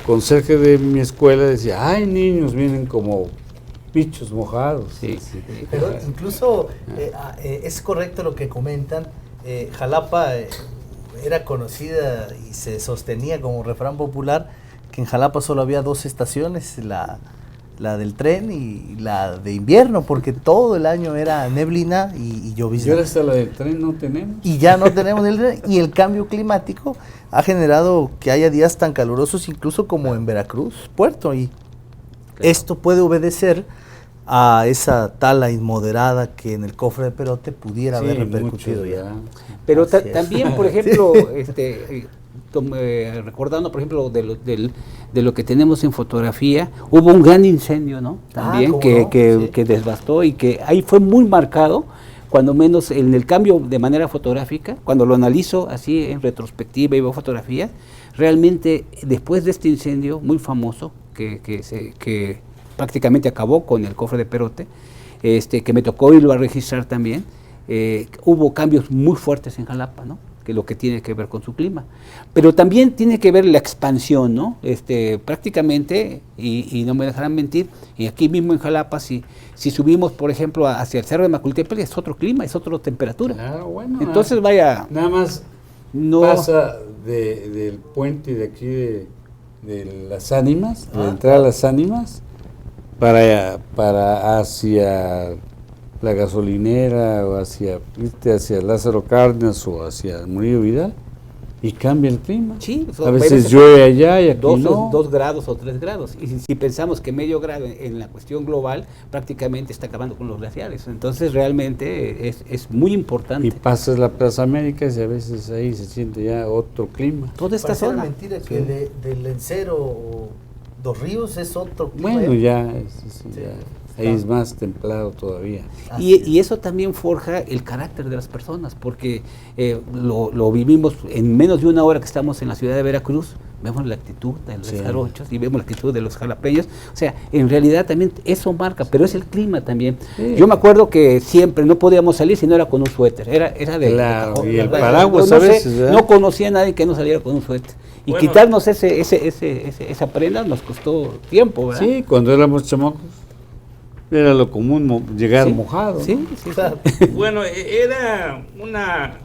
conserje de mi escuela decía, ay, niños, vienen como bichos mojados. Sí. Pero incluso es correcto lo que comentan. Jalapa era conocida y se sostenía como refrán popular que en Jalapa solo había 2 estaciones, la del tren y la de invierno, porque todo el año era neblina y llovizna. Y ahora hasta la del tren no tenemos. Y ya no tenemos el tren, y el cambio climático ha generado que haya días tan calurosos incluso como en Veracruz, Puerto, y claro, esto puede obedecer a esa tala inmoderada que en el cofre de Perote pudiera haber repercutido ya. Pero también, por ejemplo, recordando, por ejemplo, de lo que tenemos en fotografía, hubo un gran incendio, ¿no? También que devastó, y que ahí fue muy marcado, cuando menos en el cambio de manera fotográfica. Cuando lo analizo así en retrospectiva y veo fotografías, realmente después de este incendio muy famoso que prácticamente acabó con el cofre de Perote, que me tocó irlo a registrar también, hubo cambios muy fuertes en Jalapa, ¿no? Que lo que tiene que ver con su clima, pero también tiene que ver la expansión, ¿no? Prácticamente, y no me dejarán mentir, y aquí mismo en Jalapa, si subimos, por ejemplo, hacia el Cerro de Macultepec, es otro clima, es otra temperatura. Claro, bueno. Entonces, vaya... Nada más pasa del puente de aquí de Las Ánimas, de entrar a Las Ánimas, para hacia la gasolinera, o hacia Lázaro Cárdenas o hacia Murillo Vidal, y cambia el clima. Sí, a veces llueve allá y aquí no. 2 grados o 3 grados. Y si pensamos que medio grado en la cuestión global prácticamente está acabando con los glaciares. Entonces realmente es muy importante. Y pasas la Plaza América y a veces ahí se siente ya otro clima. Toda esta zona. Mentira que del Lencero o Dos Ríos es otro clima. Bueno, ya ahí es más templado todavía. Y eso también forja el carácter de las personas, porque lo vivimos en menos de una hora que estamos en la ciudad de Veracruz. Vemos la actitud de los jarochos y vemos la actitud de los jalapeños. O sea, en realidad también eso marca, pero es el clima también. Sí. Yo me acuerdo que siempre no podíamos salir si no era con un suéter. Era de cajón, y el paraguas a veces. No conocía a nadie que no saliera con un suéter. Y quitarnos esa prenda nos costó tiempo, ¿verdad? Sí, cuando éramos chamacos era lo común llegar mojado. Sí, claro. Bueno, era una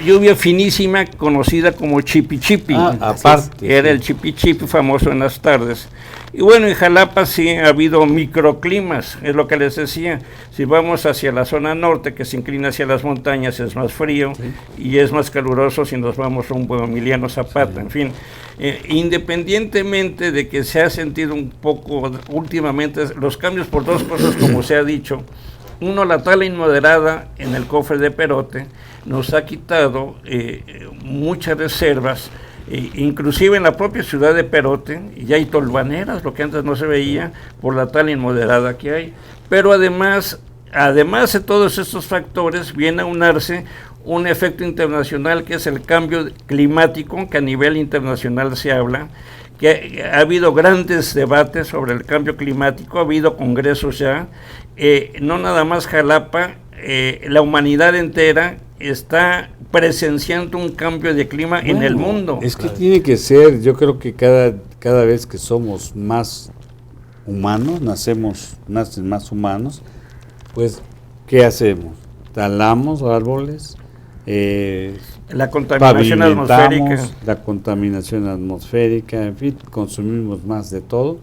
lluvia finísima conocida como chipi chipi. Aparte. Era el chipi chipi famoso en las tardes. Y bueno, en Jalapa sí ha habido microclimas, es lo que les decía. Si vamos hacia la zona norte, que se inclina hacia las montañas, es más frío, y es más caluroso si nos vamos rumbo a Emiliano Zapata, en fin. Independientemente de que se ha sentido un poco últimamente los cambios por dos cosas, como se ha dicho. Uno, la tala inmoderada en el cofre de Perote nos ha quitado muchas reservas, inclusive en la propia ciudad de Perote, ya hay tolvaneras, lo que antes no se veía, por la tala inmoderada que hay. Pero además de todos estos factores, viene a unarse un efecto internacional que es el cambio climático, que a nivel internacional se habla, que ha habido grandes debates sobre el cambio climático, ha habido congresos ya, no nada más Jalapa, la humanidad entera está presenciando un cambio de clima en el mundo. Es que tiene que ser, yo creo que cada vez que somos más humanos, nacen más humanos, pues, ¿qué hacemos? Talamos árboles, la contaminación atmosférica. La contaminación atmosférica, en fin, consumimos más de todo,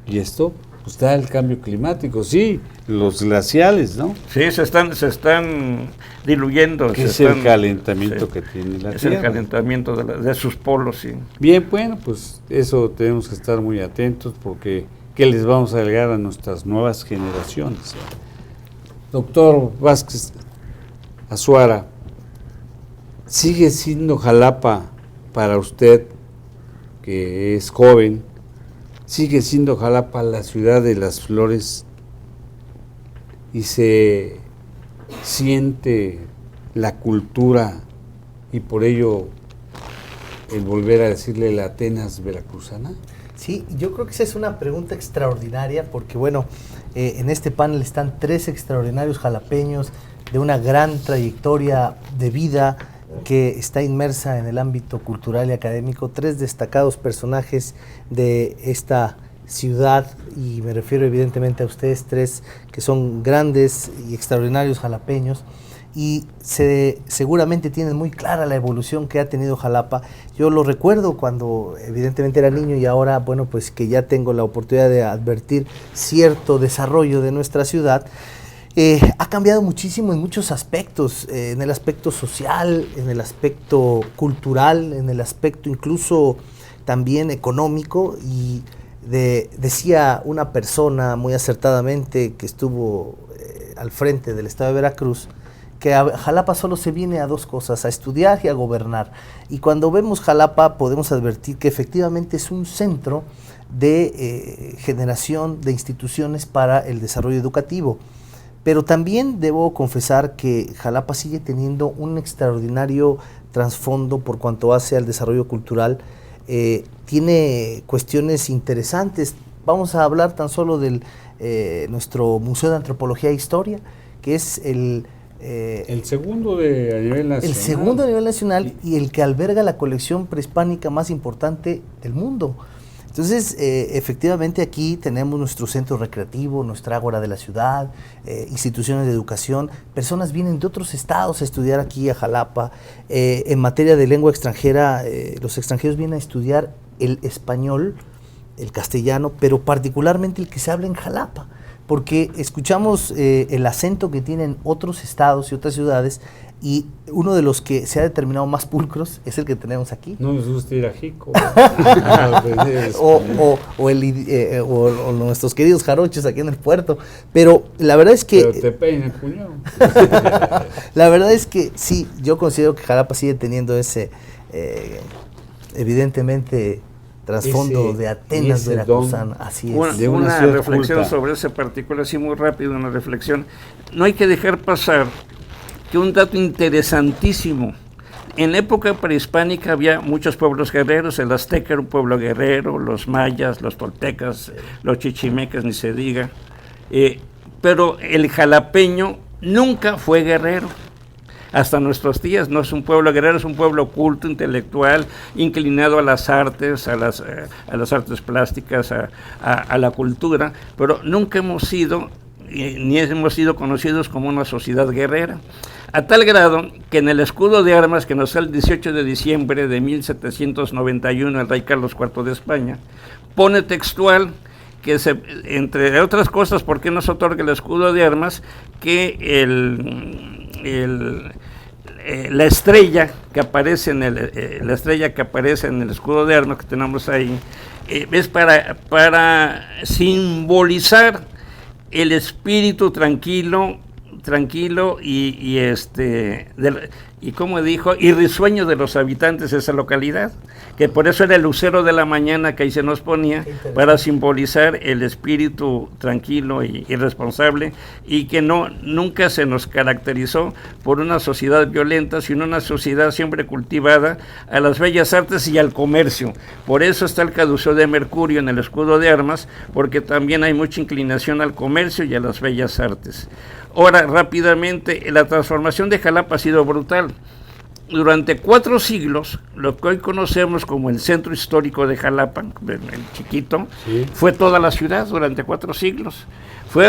y esto pues da el cambio climático, sí, los glaciales, ¿no? Sí, se están diluyendo. Que es el calentamiento que tiene la Tierra. Es el calentamiento de sus polos, sí. Bien, bueno, pues eso tenemos que estar muy atentos, porque ¿qué les vamos a agregar a nuestras nuevas generaciones? Doctor Vázquez Azuara, ¿sigue siendo Jalapa para usted, que es joven, sigue siendo Jalapa la ciudad de las flores y se siente la cultura y por ello el volver a decirle la Atenas veracruzana? Sí, yo creo que esa es una pregunta extraordinaria porque, bueno, en este panel están 3 extraordinarios jalapeños de una gran trayectoria de vida que está inmersa en el ámbito cultural y académico, 3 destacados personajes de esta ciudad, y me refiero evidentemente a ustedes 3 que son grandes y extraordinarios jalapeños, y seguramente tienen muy clara la evolución que ha tenido Jalapa. Yo lo recuerdo cuando evidentemente era niño, y ahora, bueno, pues que ya tengo la oportunidad de advertir cierto desarrollo de nuestra ciudad. Ha cambiado muchísimo en muchos aspectos, en el aspecto social, en el aspecto cultural, en el aspecto incluso también económico, y decía una persona muy acertadamente que estuvo al frente del estado de Veracruz, que a Jalapa solo se viene a 2 cosas, a estudiar y a gobernar. Y cuando vemos Jalapa podemos advertir que efectivamente es un centro de generación de instituciones para el desarrollo educativo. Pero también debo confesar que Jalapa sigue teniendo un extraordinario trasfondo por cuanto hace al desarrollo cultural. Tiene cuestiones interesantes. Vamos a hablar tan solo del nuestro Museo de Antropología e Historia, que es el segundo a nivel nacional. El segundo a nivel nacional y el que alberga la colección prehispánica más importante del mundo. Entonces, efectivamente aquí tenemos nuestro centro recreativo, nuestra ágora de la ciudad, instituciones de educación. Personas vienen de otros estados a estudiar aquí a Jalapa. En materia de lengua extranjera, los extranjeros vienen a estudiar el español, el castellano, pero particularmente el que se habla en Jalapa, porque escuchamos el acento que tienen otros estados y otras ciudades, y uno de los que se ha determinado más pulcros es el que tenemos aquí. No nos gusta ir a Jico. o nuestros queridos jarochos aquí en el puerto. Pero la verdad es que... Pero te peina, cuñado. La verdad es que sí, yo considero que Jalapa sigue teniendo ese, evidentemente, trasfondo de Atenas veracruzana. Así es. Una reflexión sobre ese particular, así muy rápido, una reflexión. No hay que dejar pasar que un dato interesantísimo: en la época prehispánica había muchos pueblos guerreros. El azteca era un pueblo guerrero, los mayas, los toltecas, los chichimecas, ni se diga, pero el jalapeño nunca fue guerrero. Hasta nuestros días no es un pueblo guerrero, es un pueblo culto, intelectual, inclinado a las artes, a las artes plásticas, a la cultura, pero nunca hemos sido ni hemos sido conocidos como una sociedad guerrera. A tal grado que en el escudo de armas que nos da el 18 de diciembre de 1791 el rey Carlos IV de España, pone textual que entre otras cosas, ¿por qué nos otorga el escudo de armas? Que la estrella que aparece en el escudo de armas que tenemos ahí es para simbolizar el espíritu tranquilo y como dijo, y risueño de los habitantes de esa localidad, que por eso era el lucero de la mañana que ahí se nos ponía, para simbolizar el espíritu tranquilo y responsable, y que nunca se nos caracterizó por una sociedad violenta, sino una sociedad siempre cultivada a las bellas artes y al comercio. Por eso está el caduceo de Mercurio en el escudo de armas, porque también hay mucha inclinación al comercio y a las bellas artes. Ahora, rápidamente, la transformación de Jalapa ha sido brutal. Durante 4 siglos, lo que hoy conocemos como el centro histórico de Jalapa, el chiquito, sí, fue toda la ciudad durante 4 siglos. Fue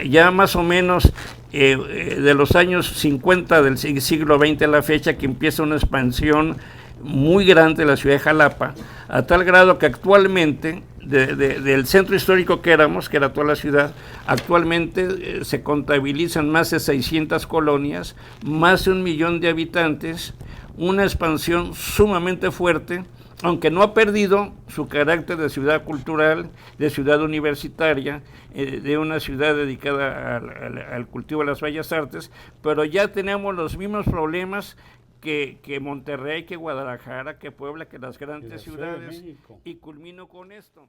ya más o menos de los años 50 del siglo XX a la fecha que empieza una expansión muy grande de la ciudad de Jalapa, a tal grado que actualmente del centro histórico que era toda la ciudad, actualmente se contabilizan más de 600 colonias, más de 1 millón de habitantes, una expansión sumamente fuerte, aunque no ha perdido su carácter de ciudad cultural, de ciudad universitaria, de una ciudad dedicada al cultivo de las bellas artes, pero ya tenemos los mismos problemas que Monterrey, que Guadalajara, que Puebla, que las grandes ciudades, y culmino con esto.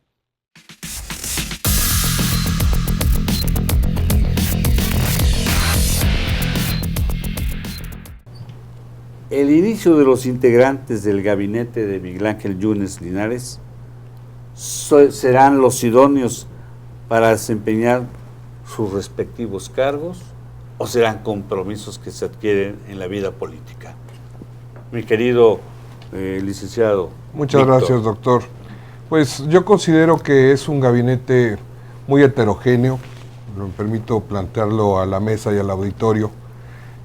El inicio de los integrantes del gabinete de Miguel Ángel Yunes Linares serán los idóneos para desempeñar sus respectivos cargos, o serán compromisos que se adquieren en la vida política. Mi querido licenciado. Muchas Víctor. Gracias, doctor. Pues yo considero que es un gabinete muy heterogéneo, me permito plantearlo a la mesa y al auditorio,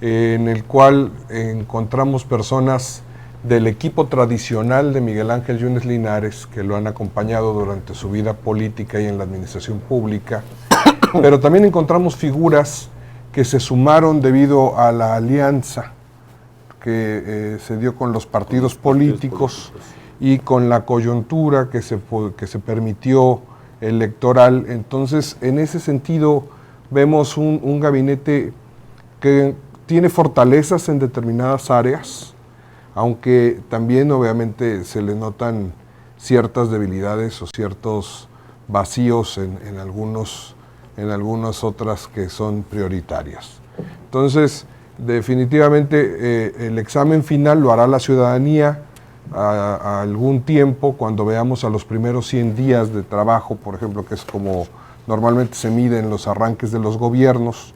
en el cual encontramos personas del equipo tradicional de Miguel Ángel Yunes Linares, que lo han acompañado durante su vida política y en la administración pública, pero también encontramos figuras que se sumaron debido a la alianza que se dio con los partidos políticos y con la coyuntura que se permitió electoral. Entonces, en ese sentido, vemos un gabinete que tiene fortalezas en determinadas áreas, aunque también obviamente se le notan ciertas debilidades o ciertos vacíos en algunas otras que son prioritarias. Entonces, definitivamente el examen final lo hará la ciudadanía a algún tiempo, cuando veamos a los primeros 100 días de trabajo, por ejemplo, que es como normalmente se miden los arranques de los gobiernos.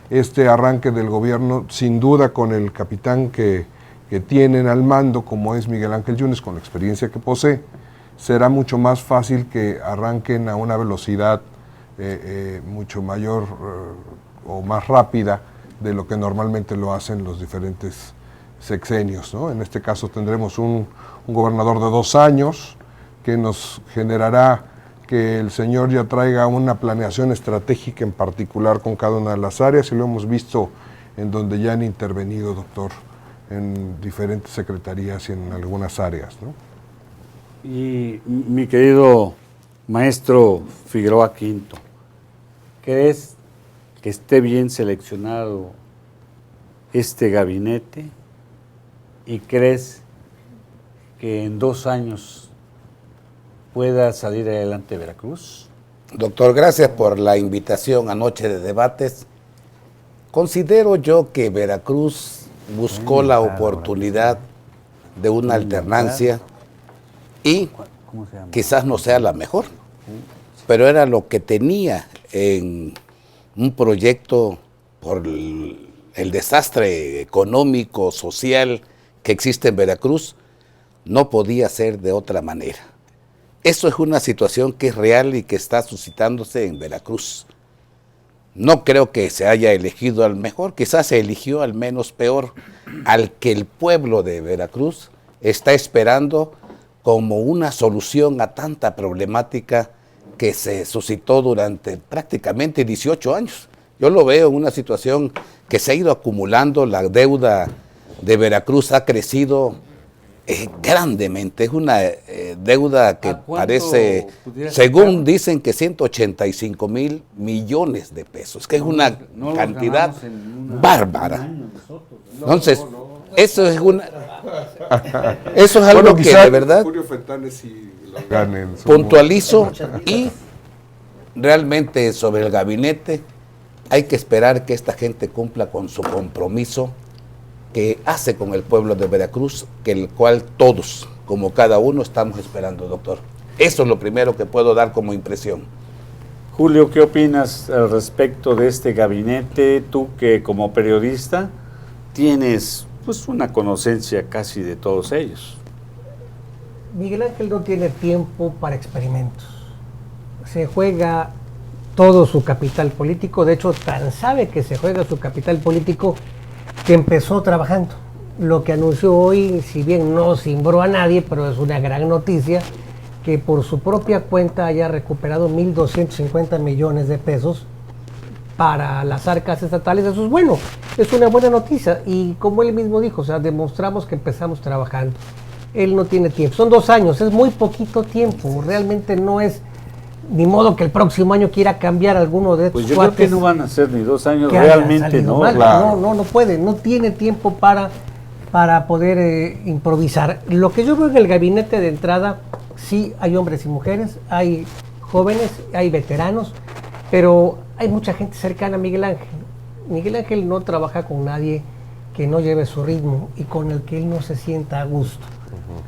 Este arranque del gobierno, sin duda, con el capitán que tienen al mando, como es Miguel Ángel Yunes, con la experiencia que posee, será mucho más fácil que arranquen a una velocidad mucho mayor o más rápida de lo que normalmente lo hacen los diferentes sexenios, ¿no? En este caso tendremos un gobernador de 2 años que nos generará que el señor ya traiga una planeación estratégica en particular con cada una de las áreas, y lo hemos visto en donde ya han intervenido, doctor, en diferentes secretarías y en algunas áreas, ¿no? Y mi querido maestro Figueroa Quinto, ¿crees que esté bien seleccionado este gabinete y crees que en 2 años pueda salir adelante Veracruz? Doctor, gracias por la invitación a Noche de Debates. Considero yo que Veracruz buscó la oportunidad de una alternancia y quizás no sea la mejor, pero era lo que tenía en un proyecto por el desastre económico, social que existe en Veracruz. No podía ser de otra manera. Eso es una situación que es real y que está suscitándose en Veracruz. no creo que se haya elegido al mejor, quizás se eligió al menos peor, al que el pueblo de Veracruz está esperando como una solución a tanta problemática que se suscitó durante prácticamente 18 años. Yo lo veo en una situación que se ha ido acumulando, la deuda de Veracruz ha crecido grandemente, es una deuda que parece, según dicen, que 185,000 millones de pesos, que es una cantidad bárbara. Entonces, eso es algo Bueno, que de verdad Julio Fentanes sí lo gane en su puntualizo, y realmente sobre el gabinete hay que esperar que esta gente cumpla con su compromiso que hace con el pueblo de Veracruz, que el cual todos, como cada uno, estamos esperando, doctor. Eso es lo primero que puedo dar como impresión. Julio, ¿qué opinas al respecto de este gabinete? Tú que como periodista tienes pues una conocencia casi de todos ellos. Miguel Ángel no tiene tiempo para experimentos. Se juega todo su capital político, de hecho tan sabe que se juega su capital político que empezó trabajando. Lo que anunció hoy, si bien no cimbró a nadie, pero es una gran noticia, que por su propia cuenta haya recuperado 1.250 millones de pesos para las arcas estatales. Eso es bueno, es una buena noticia, y como él mismo dijo, o sea, demostramos que empezamos trabajando. Él no tiene tiempo, son 2 años, es muy poquito tiempo, realmente no es ni modo que el próximo año quiera cambiar alguno de estos Pues yo creo que no van a ser ni 2 años, que realmente no. Claro. No puede, no tiene tiempo para poder improvisar. Lo que yo veo en el gabinete de entrada, sí hay hombres y mujeres, hay jóvenes, hay veteranos, pero hay mucha gente cercana a Miguel Ángel. Miguel Ángel no trabaja con nadie que no lleve su ritmo y con el que él no se sienta a gusto,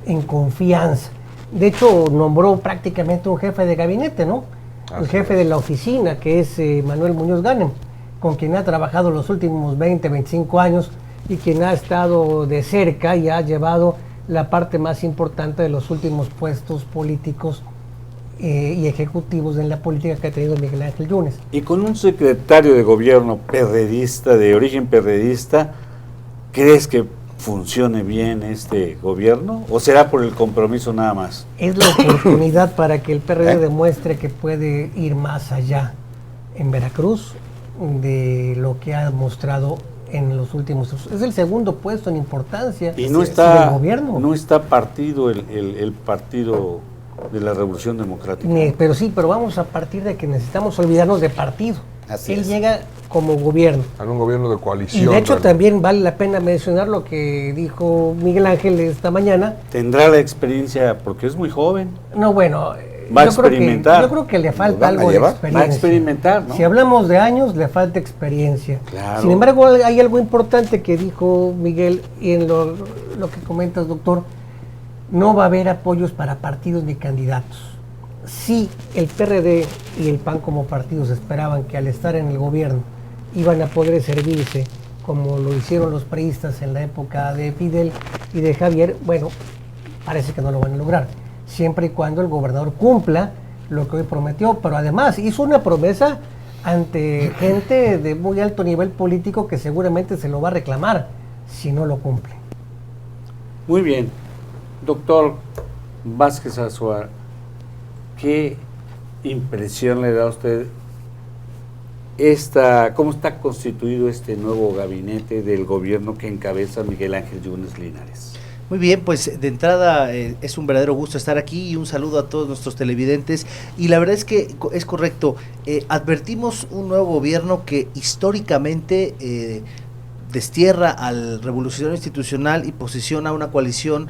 en confianza. De hecho, nombró prácticamente un jefe de gabinete, ¿no? El jefe de la oficina, que es Manuel Muñoz Ganem, con quien ha trabajado los últimos 20, 25 años y quien ha estado de cerca y ha llevado la parte más importante de los últimos puestos políticos y ejecutivos en la política que ha tenido Miguel Ángel Yunes. Y con un secretario de gobierno perredista, de origen perredista, ¿crees que funcione bien este gobierno o será por el compromiso nada más? Es la oportunidad para que el PRD demuestre que puede ir más allá en Veracruz de lo que ha mostrado en los últimos. Es el segundo puesto en importancia y no del está gobierno. No está partido el partido de la Revolución Democrática. Pero vamos a partir de que necesitamos olvidarnos de partido. Así Él es. llega como gobierno. A un gobierno de coalición. Y de hecho realmente. también vale la pena mencionar lo que dijo Miguel Ángel esta mañana. Tendrá la experiencia porque es muy joven. No, bueno, Va a experimentar. yo creo que le ¿Lo falta van a algo de llevar? experiencia. Va a experimentar, ¿no? Si hablamos de años, le falta experiencia. Claro. Sin embargo, hay algo importante que dijo Miguel, y en lo que comentas, doctor, no va a haber apoyos para partidos ni candidatos. Si el PRD y el PAN como partidos esperaban que al estar en el gobierno iban a poder servirse como lo hicieron los priistas en la época de Fidel y de Javier, bueno, parece que no lo van a lograr, siempre y cuando el gobernador cumpla lo que hoy prometió, pero además hizo una promesa ante gente de muy alto nivel político que seguramente se lo va a reclamar si no lo cumple. Muy bien. Doctor Vázquez Azuara, ¿qué impresión le da a usted cómo está constituido este nuevo gabinete del gobierno que encabeza Miguel Ángel Yunes Linares? Muy bien, pues de entrada es un verdadero gusto estar aquí y un saludo a todos nuestros televidentes. Y la verdad es que es correcto, advertimos un nuevo gobierno que históricamente destierra al revolucionario institucional y posiciona una coalición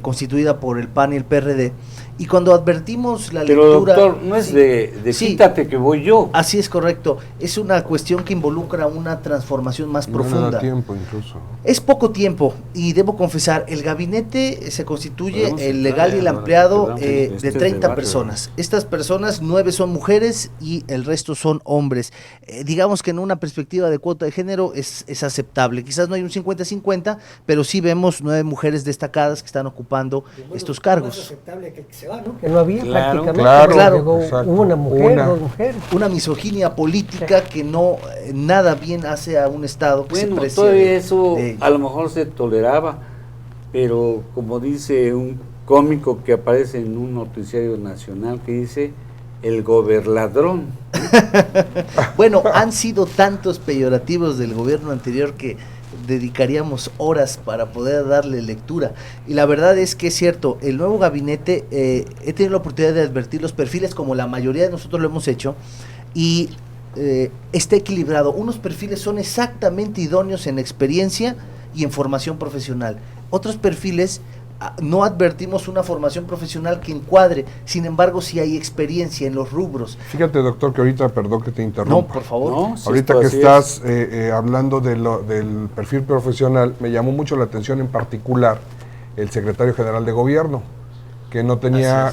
constituida por el PAN y el PRD. Y cuando advertimos la Pero lectura... doctor, no es sí, de sí, quítate que voy yo. así es correcto, es una cuestión que involucra una transformación más No le profunda. da tiempo incluso. Es poco tiempo y debo confesar, el gabinete se constituye Podemos el entrar, legal y el ahora, ampliado perdón, de este es 30 debate, personas. Estas personas, 9 son mujeres y el resto son hombres. Digamos que en una perspectiva de cuota de género es aceptable. Quizás no hay un 50-50, pero sí vemos 9 mujeres destacadas que están ocupando ocupando estos cargos. Es aceptable que se va, ¿no? Que no había Claro, prácticamente. claro, Llegó exacto. una mujer, Una. dos mujeres. Una misoginia política que no nada bien hace a un Estado que se Bueno, precia todavía de eso ello. a lo mejor se toleraba, pero como dice un cómico que aparece en un noticiario nacional que dice el gobernadrón. Bueno, han sido tantos peyorativos del gobierno anterior que dedicaríamos horas para poder darle lectura. Y la verdad es que es cierto, el nuevo gabinete, he tenido la oportunidad de advertir los perfiles como la mayoría de nosotros lo hemos hecho, y está equilibrado. Unos perfiles son exactamente idóneos en experiencia y en formación profesional. Otros perfiles no advertimos una formación profesional que encuadre, sin embargo sí hay experiencia en los rubros. Fíjate, doctor, que ahorita, perdón que te interrumpa. No, por favor. No, sí, Ahorita esto que así estás hablando del perfil profesional, me llamó mucho la atención en particular el secretario general de gobierno, que no tenía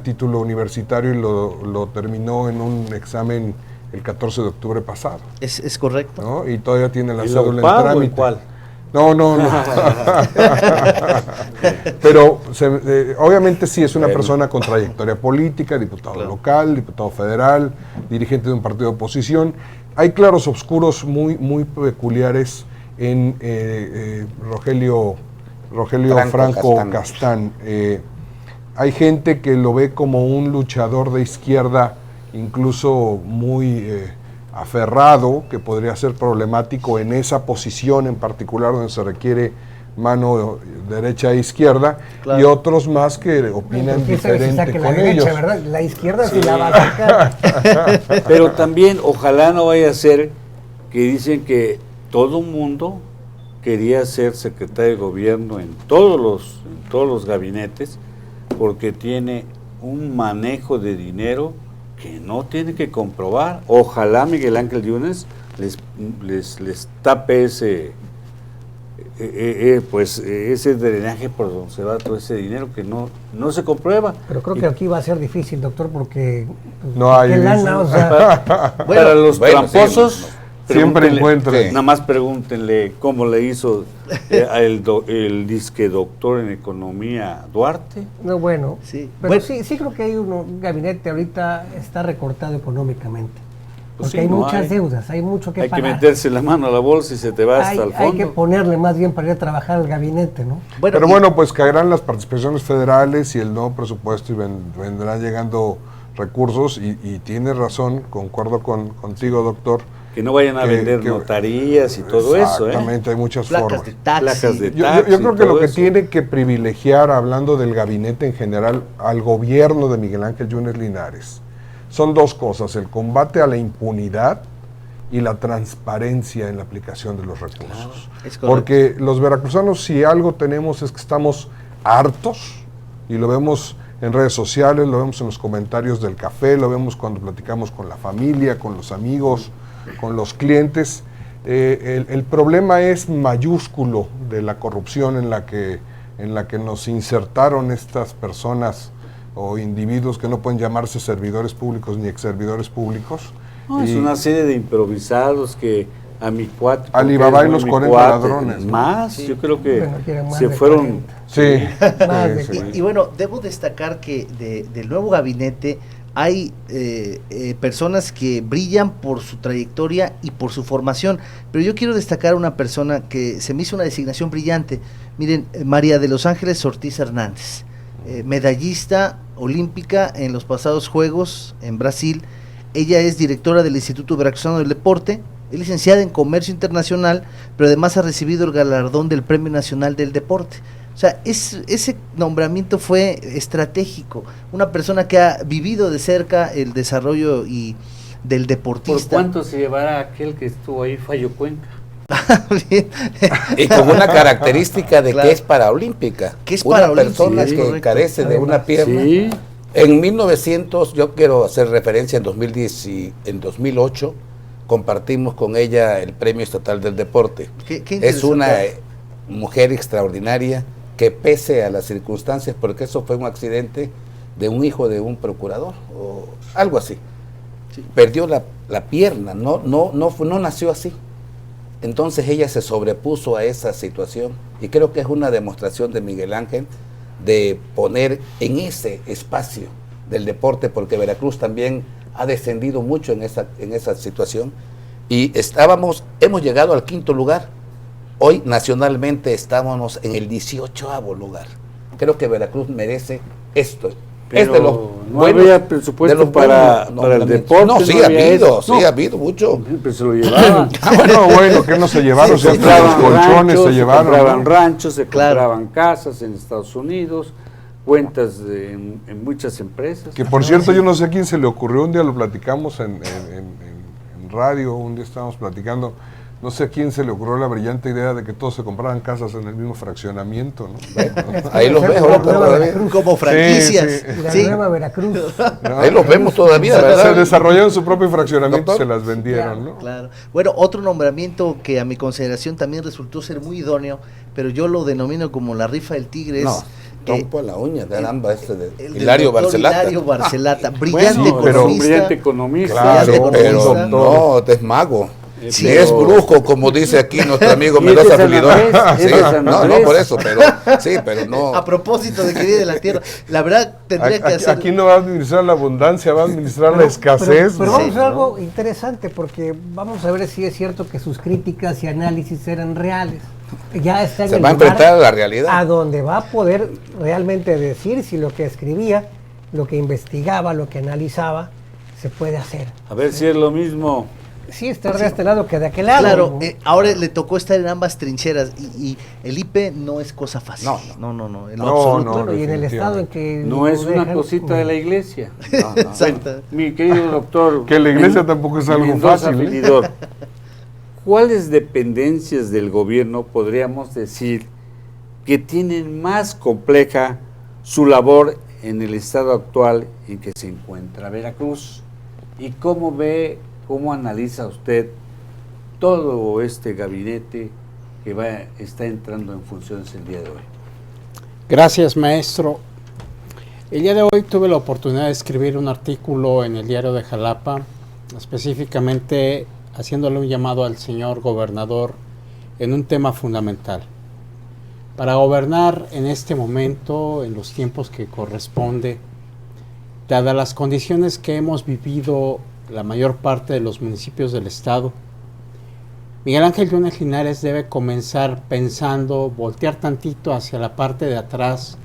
título universitario y lo terminó en un examen el 14 de octubre pasado, Es correcto. ¿no? Y todavía tiene la ¿El cédula en OPAD o el trámite. cuál? No. Pero obviamente sí es una Bueno. persona con trayectoria política, diputado local, diputado federal, dirigente de un partido de oposición. Hay claros oscuros muy peculiares en Rogelio Franco Castán. Hay gente que lo ve como un luchador de izquierda, incluso muy aferrado, que podría ser problemático en esa posición en particular donde se requiere mano derecha e izquierda, Claro. y otros más que opinan ¿Quién sabe si diferente saque con la derecha, ellos. ¿verdad? La izquierda sí la va a sacar. Pero también ojalá no vaya a ser que dicen que todo mundo quería ser secretario de gobierno en todos los gabinetes porque tiene un manejo de dinero que no tiene que comprobar. Ojalá Miguel Ángel Yunes les tape ese drenaje por donde se va todo ese dinero que no se comprueba. Pero creo que aquí va a ser difícil, doctor, porque No hay, qué lana, o sea, Para los bueno, tramposos, sí, siempre pregúntenle- encuentren. Sí. Nada más pregúntenle cómo le hizo el disque doctor en economía Duarte. no, bueno. Sí. Pero Bueno. sí creo que hay un gabinete ahorita está recortado económicamente. Pues Porque sí, hay no muchas hay. deudas, hay mucho que Hay que pagar. meterse la mano a la bolsa y se te va hasta el Hay que fondo. ponerle más bien para ir a trabajar al gabinete, ¿no? Pero bueno, pues caerán las participaciones federales y el nuevo presupuesto y vendrán llegando recursos y tienes razón, concuerdo contigo, doctor. Que no vayan a vender que- notarías y todo eso, ¿eh? Exactamente, hay muchas placas formas. de taxi. Placas de Yo taxi, creo que todo lo que eso. tiene que privilegiar, hablando del gabinete en general, al gobierno de Miguel Ángel Yunes Linares, son dos cosas: el combate a la impunidad y la transparencia en la aplicación de los recursos. Es correcto. Porque los veracruzanos, si algo tenemos, es que estamos hartos, y lo vemos en redes sociales, lo vemos en los comentarios del café, lo vemos cuando platicamos con la familia, con los amigos, con los clientes. El problema es mayúsculo de la corrupción en la que nos insertaron estas personas o individuos que no pueden llamarse servidores públicos ni ex servidores públicos. No, es Y- una serie de improvisados que a mi cuate... porque Alibaba es y muy los mi 40 cuate, ladrones, ¿no? Más, yo creo que Bueno, quieren más se de fueron... 40. Sí, Más sí, de sí. Y bueno, debo destacar que del nuevo gabinete hay personas que brillan por su trayectoria y por su formación, pero yo quiero destacar a una persona que se me hizo una designación brillante. Miren, María de los Ángeles Ortiz Hernández, medallista olímpica en los pasados Juegos en Brasil. Ella es directora del Instituto Veracruzano del Deporte, es licenciada en Comercio Internacional, pero además ha recibido el galardón del Premio Nacional del Deporte. O sea, ese nombramiento fue estratégico. Una persona que ha vivido de cerca el desarrollo y del ¿Por deportista. cuánto se llevará aquel que estuvo ahí, Fallo Cuenca? Bien. Y con una característica de Claro. que es paraolímpica. Que es una paraolímpica, persona sí, que correcto. carece de una pierna. Sí. En 1900, yo quiero hacer referencia, en 2010 y en 2008, compartimos con ella el Premio Estatal del Deporte. Qué Es una interesante. mujer extraordinaria que, pese a las circunstancias, porque eso fue un accidente de un hijo de un procurador o algo así, perdió la pierna, no nació así. Entonces ella se sobrepuso a esa situación y creo que es una demostración de Miguel Ángel de poner en ese espacio del deporte, porque Veracruz también ha descendido mucho en esa situación, y hemos llegado al 5º lugar. Hoy nacionalmente estábamos en el 18º lugar. Creo que Veracruz merece esto. Pero es de los no había presupuesto para el deporte. No, sí ha habido mucho. Pero se lo llevaban. Bueno, que no se llevaron, se compraban colchones, se llevaron. Se compraban ranchos, se compraban casas en Estados Unidos, cuentas en muchas empresas. Que por cierto, yo no sé a quién se le ocurrió, un día lo platicamos en radio, un día estábamos platicando, no sé a quién se le ocurrió la brillante idea de que todos se compraran casas en el mismo fraccionamiento, ¿no? Ahí los vemos como franquicias. Sí. La nueva Veracruz. Ahí los vemos todavía, ¿verdad? Se desarrollaron su propio fraccionamiento y se las vendieron, ¿no? Claro. Bueno, otro nombramiento que a mi consideración también resultó ser muy idóneo, pero yo lo denomino como la rifa del tigre, es trompo a la uña, caramba, Hilario Barcelata. Hilario Barcelata, brillante economista. Claro, pero no, es mago. Sí, es brujo, como dice aquí nuestro amigo Mendoza Filidor. No, por eso, pero no. A propósito de que viene de la tierra, la verdad tendría que hacer. Aquí no va a administrar la abundancia, va a administrar la escasez. Pero vamos a hacer algo interesante, porque vamos a ver si es cierto que sus críticas y análisis eran reales. Ya está en se va a enfrentar a la realidad. A donde va a poder realmente decir si lo que escribía, lo que investigaba, lo que analizaba, se puede hacer. A ver si es lo mismo. Sí, estar de este lado que de aquel lado. Claro, ahora le tocó estar en ambas trincheras y el IP no es cosa fácil. No, y en el estado en que no es una cosita de la iglesia. Exacto. Mi querido doctor. Que la iglesia tampoco es algo fácil. Filidor, ¿cuáles dependencias del gobierno podríamos decir que tienen más compleja su labor en el estado actual en que se encuentra Veracruz? ¿Y cómo analiza usted todo este gabinete que está entrando en funciones el día de hoy? Gracias, maestro. El día de hoy tuve la oportunidad de escribir un artículo en el diario de Jalapa, específicamente haciéndole un llamado al señor gobernador en un tema fundamental. Para gobernar en este momento, en los tiempos que corresponde, dadas las condiciones que hemos vivido la mayor parte de los municipios del estado, Miguel Ángel Yunes Linares debe comenzar pensando, voltear tantito hacia la parte de atrás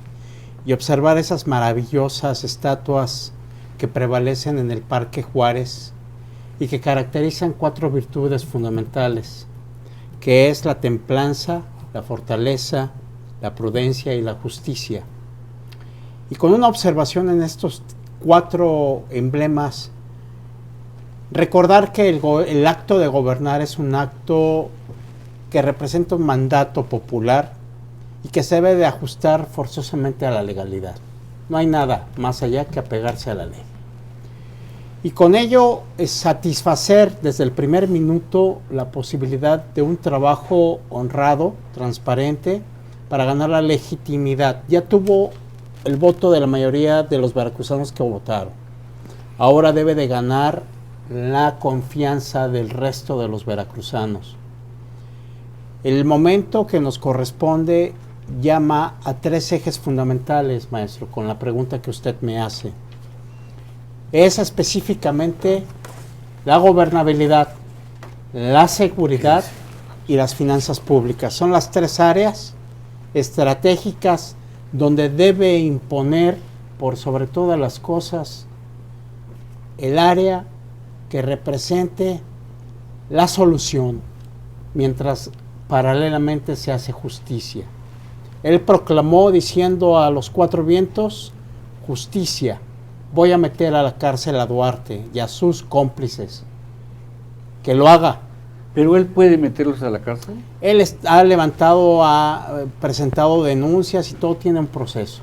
y observar esas maravillosas estatuas que prevalecen en el Parque Juárez y que caracterizan 4 virtudes fundamentales, que es la templanza, la fortaleza, la prudencia y la justicia. Y con una observación en estos 4 emblemas, recordar que el acto de gobernar es un acto que representa un mandato popular y que se debe de ajustar forzosamente a la legalidad. No hay nada más allá que apegarse a la ley. Y con ello es satisfacer desde el primer minuto la posibilidad de un trabajo honrado, transparente, para ganar la legitimidad. Ya tuvo el voto de la mayoría de los veracruzanos que votaron. Ahora debe de ganar la confianza del resto de los veracruzanos. El momento que nos corresponde llama a 3 ejes fundamentales, maestro, con la pregunta que usted me hace. Es específicamente la gobernabilidad, la seguridad y las finanzas públicas. Son las 3 áreas estratégicas donde debe imponer, por sobre todas las cosas, el área que represente la solución, mientras paralelamente se hace justicia. Él proclamó diciendo a los 4 vientos, justicia, voy a meter a la cárcel a Duarte y a sus cómplices. Que lo haga. ¿Pero él puede meterlos a la cárcel? Él ha levantado, ha presentado denuncias y todo tiene un proceso.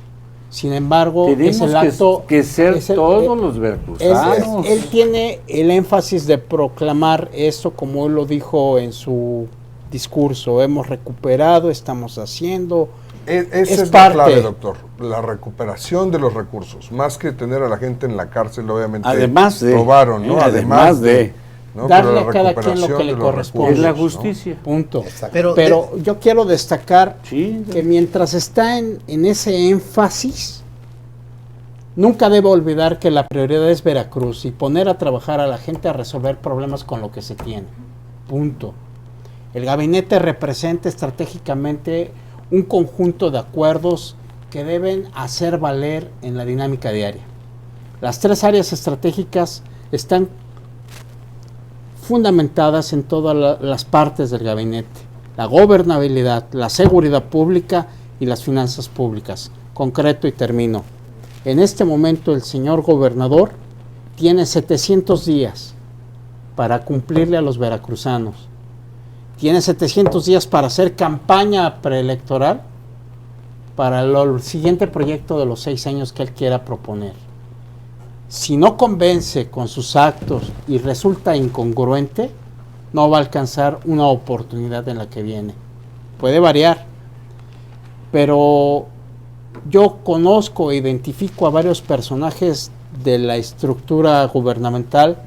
Sin embargo, tenemos es el acto que ser todos los veracruzanos. Él tiene el énfasis de proclamar esto, como él lo dijo en su discurso. Hemos recuperado, estamos haciendo. Esa es la clave, doctor. La recuperación de los recursos, más que tener a la gente en la cárcel, obviamente. Además de, robaron, ¿no? Además de. ¿no? darle Pero la a cada quien lo que recuperación le de los corresponde. Es la recursos, ¿no? justicia. Punto. Exacto. Pero yo quiero destacar Sí. que mientras está en ese énfasis, nunca debe olvidar que la prioridad es Veracruz y poner a trabajar a la gente a resolver problemas con lo que se tiene. Punto. El gabinete representa estratégicamente un conjunto de acuerdos que deben hacer valer en la dinámica diaria. Las 3 áreas estratégicas están fundamentadas en todas las partes del gabinete: la gobernabilidad, la seguridad pública y las finanzas públicas. Concreto y termino. En este momento el señor gobernador tiene 700 días para cumplirle a los veracruzanos. Tiene 700 días para hacer campaña preelectoral para el siguiente proyecto de los 6 años que él quiera proponer. Si no convence con sus actos y resulta incongruente, no va a alcanzar una oportunidad en la que viene. Puede variar, pero yo conozco e identifico a varios personajes de la estructura gubernamental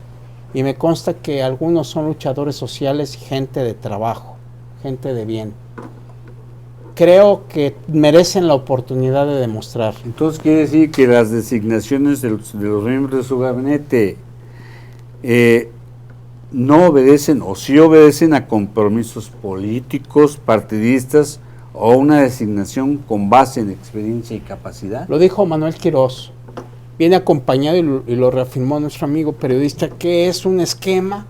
y me consta que algunos son luchadores sociales y gente de trabajo, gente de bien. Creo que merecen la oportunidad de demostrar. Entonces quiere decir que las designaciones de los miembros de su gabinete no obedecen o sí obedecen a compromisos políticos, partidistas o una designación con base en experiencia y capacidad. Lo dijo Manuel Quirós. Viene acompañado y lo reafirmó nuestro amigo periodista, que es un esquema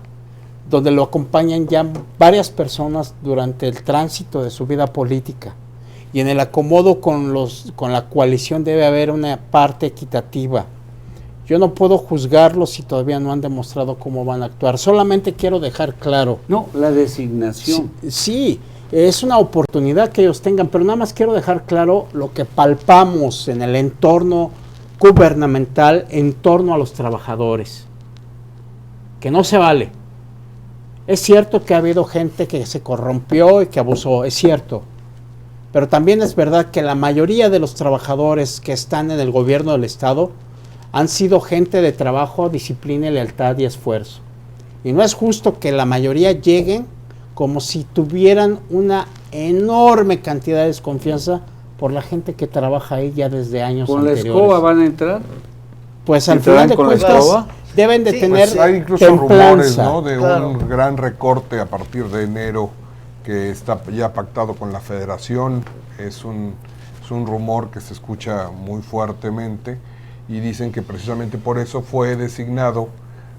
donde lo acompañan ya varias personas durante el tránsito de su vida política. Y en el acomodo con la coalición debe haber una parte equitativa. Yo no puedo juzgarlos si todavía no han demostrado cómo van a actuar. Solamente quiero dejar claro. No, la designación. Sí, es una oportunidad que ellos tengan, pero nada más quiero dejar claro lo que palpamos en el entorno gubernamental en torno a los trabajadores. Que no se vale. Es cierto que ha habido gente que se corrompió y que abusó, es cierto. Pero también es verdad que la mayoría de los trabajadores que están en el gobierno del Estado han sido gente de trabajo, disciplina, lealtad y esfuerzo. Y no es justo que la mayoría lleguen como si tuvieran una enorme cantidad de desconfianza por la gente que trabaja ahí ya desde años anteriores. ¿Con la escoba van a entrar? Pues al final de cuentas deben de tener pues hay incluso rumores, ¿no?, de un gran recorte a partir de enero que está ya pactado con la Federación. Es un rumor que se escucha muy fuertemente y dicen que precisamente por eso fue designado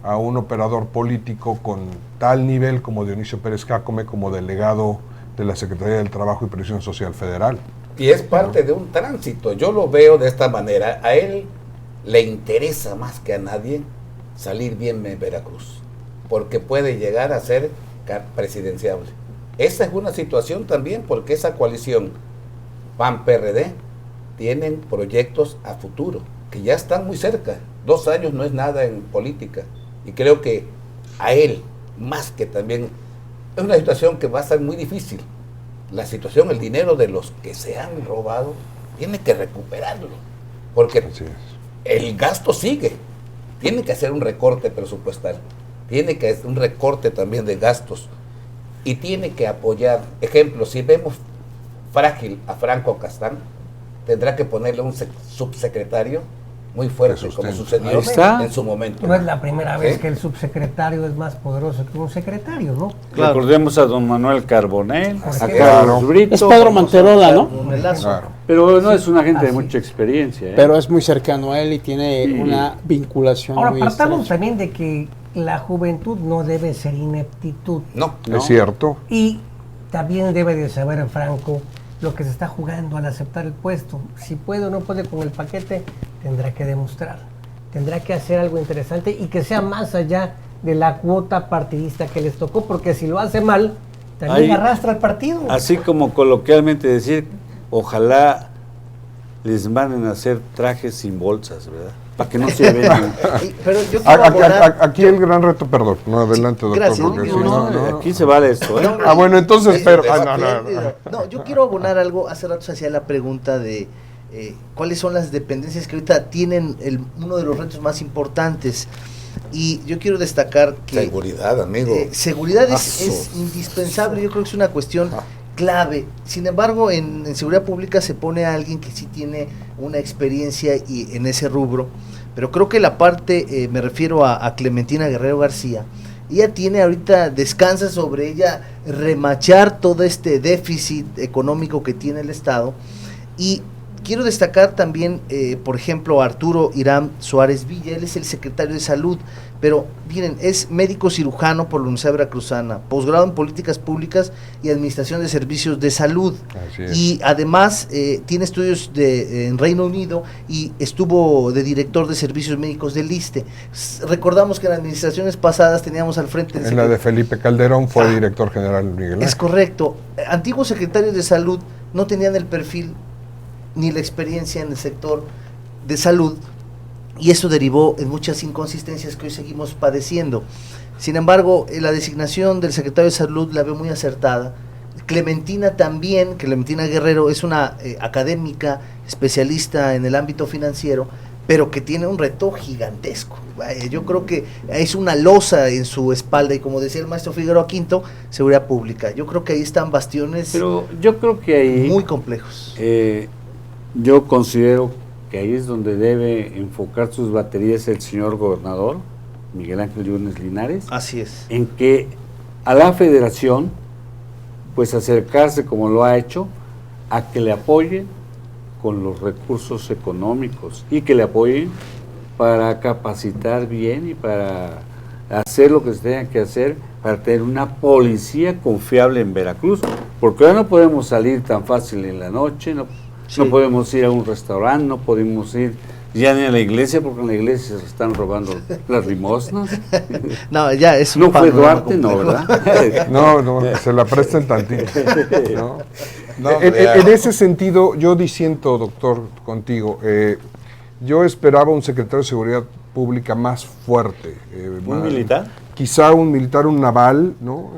a un operador político con tal nivel como Dionisio Pérez Jácome como delegado de la Secretaría del Trabajo y Previsión Social Federal. Y es parte de un tránsito, yo lo veo de esta manera. A él le interesa más que a nadie salir bien en Veracruz, porque puede llegar a ser presidenciable. Esa es una situación también, porque esa coalición PAN-PRD tienen proyectos a futuro, que ya están muy cerca. 2 años no es nada en política, y creo que a él, más que también, es una situación que va a ser muy difícil. La situación, el dinero de los que se han robado, tiene que recuperarlo, porque el gasto sigue. Tiene que hacer un recorte presupuestal, tiene que hacer un recorte también de gastos, y tiene que apoyar. Ejemplo, si vemos frágil a Franco Castán, tendrá que ponerle un subsecretario muy fuerte, como sucedió en su momento. No es la primera vez que el subsecretario es más poderoso que un secretario, ¿no? Claro. Recordemos a don Manuel Carbonell, a Claro. Carlos Brito. Es Pedro Manterola, ¿no? Claro. Pero no es una gente de mucha experiencia. Pero es muy cercano a él y tiene una vinculación Ahora, muy partamos estrecha. también de que la juventud no debe ser ineptitud. No. Es cierto. Y también debe de saber Franco lo que se está jugando al aceptar el puesto. Si puede o no puede con el paquete, tendrá que demostrar. Tendrá que hacer algo interesante y que sea más allá de la cuota partidista que les tocó, porque si lo hace mal, también arrastra al partido. Así como coloquialmente decir, ojalá les manden a hacer trajes sin bolsas, ¿verdad? Para que no se vean. Pero yo quiero abonar- Aquí el gran reto, perdón, no adelante, doctor. Gracias, Porque no, si no, Aquí se vale esto, ¿eh? bueno, entonces, pero... No, yo quiero abonar algo. Hace rato se hacía la pregunta de cuáles son las dependencias que ahorita tienen uno de los retos más importantes. Y yo quiero destacar que... Seguridad, amigo. Seguridad es indispensable, yo creo que es una cuestión clave. Sin embargo, en seguridad pública se pone a alguien que sí tiene una experiencia en ese rubro, pero creo que la parte, me refiero a Clementina Guerrero García, ella tiene ahorita, descansa sobre ella remachar todo este déficit económico que tiene el Estado. Y quiero destacar también, por ejemplo, a Arturo Irán Suárez Villa. Él es el secretario de Salud, pero miren, es médico cirujano por la Universidad Veracruzana, posgrado en Políticas Públicas y Administración de Servicios de Salud. Y además tiene estudios en Reino Unido y estuvo de director de Servicios Médicos del ISSSTE. Recordamos que en administraciones pasadas teníamos al frente... En la de Felipe Calderón fue director general Miguel Ángel. Es correcto. Antiguos secretarios de Salud no tenían el perfil ni la experiencia en el sector de salud, y eso derivó en muchas inconsistencias que hoy seguimos padeciendo. Sin embargo, la designación del secretario de Salud la veo muy acertada. Clementina también, Clementina Guerrero es una académica especialista en el ámbito financiero, pero que tiene un reto gigantesco. Yo creo que es una losa en su espalda, y como decía el maestro Figueroa Quinto, seguridad pública. Yo creo que ahí están bastiones, pero yo creo que ahí muy complejos. Yo considero que ahí es donde debe enfocar sus baterías el señor gobernador, Miguel Ángel Yunes Linares. Así es. En que a la federación, pues acercarse como lo ha hecho, a que le apoyen con los recursos económicos y que le apoyen para capacitar bien y para hacer lo que se tenga que hacer para tener una policía confiable en Veracruz, porque ahora no podemos salir tan fácil en la noche, no podemos ir a un restaurante, no podemos ir ya ni a la iglesia, porque en la iglesia se están robando las limosnas. No, ya es un no fue Duarte, no, ¿verdad? No, se la presten tantito. En ese sentido, yo disiento, doctor, contigo. Yo esperaba un secretario de Seguridad Pública más fuerte. ¿Un militar? Quizá un militar, un naval, ¿no?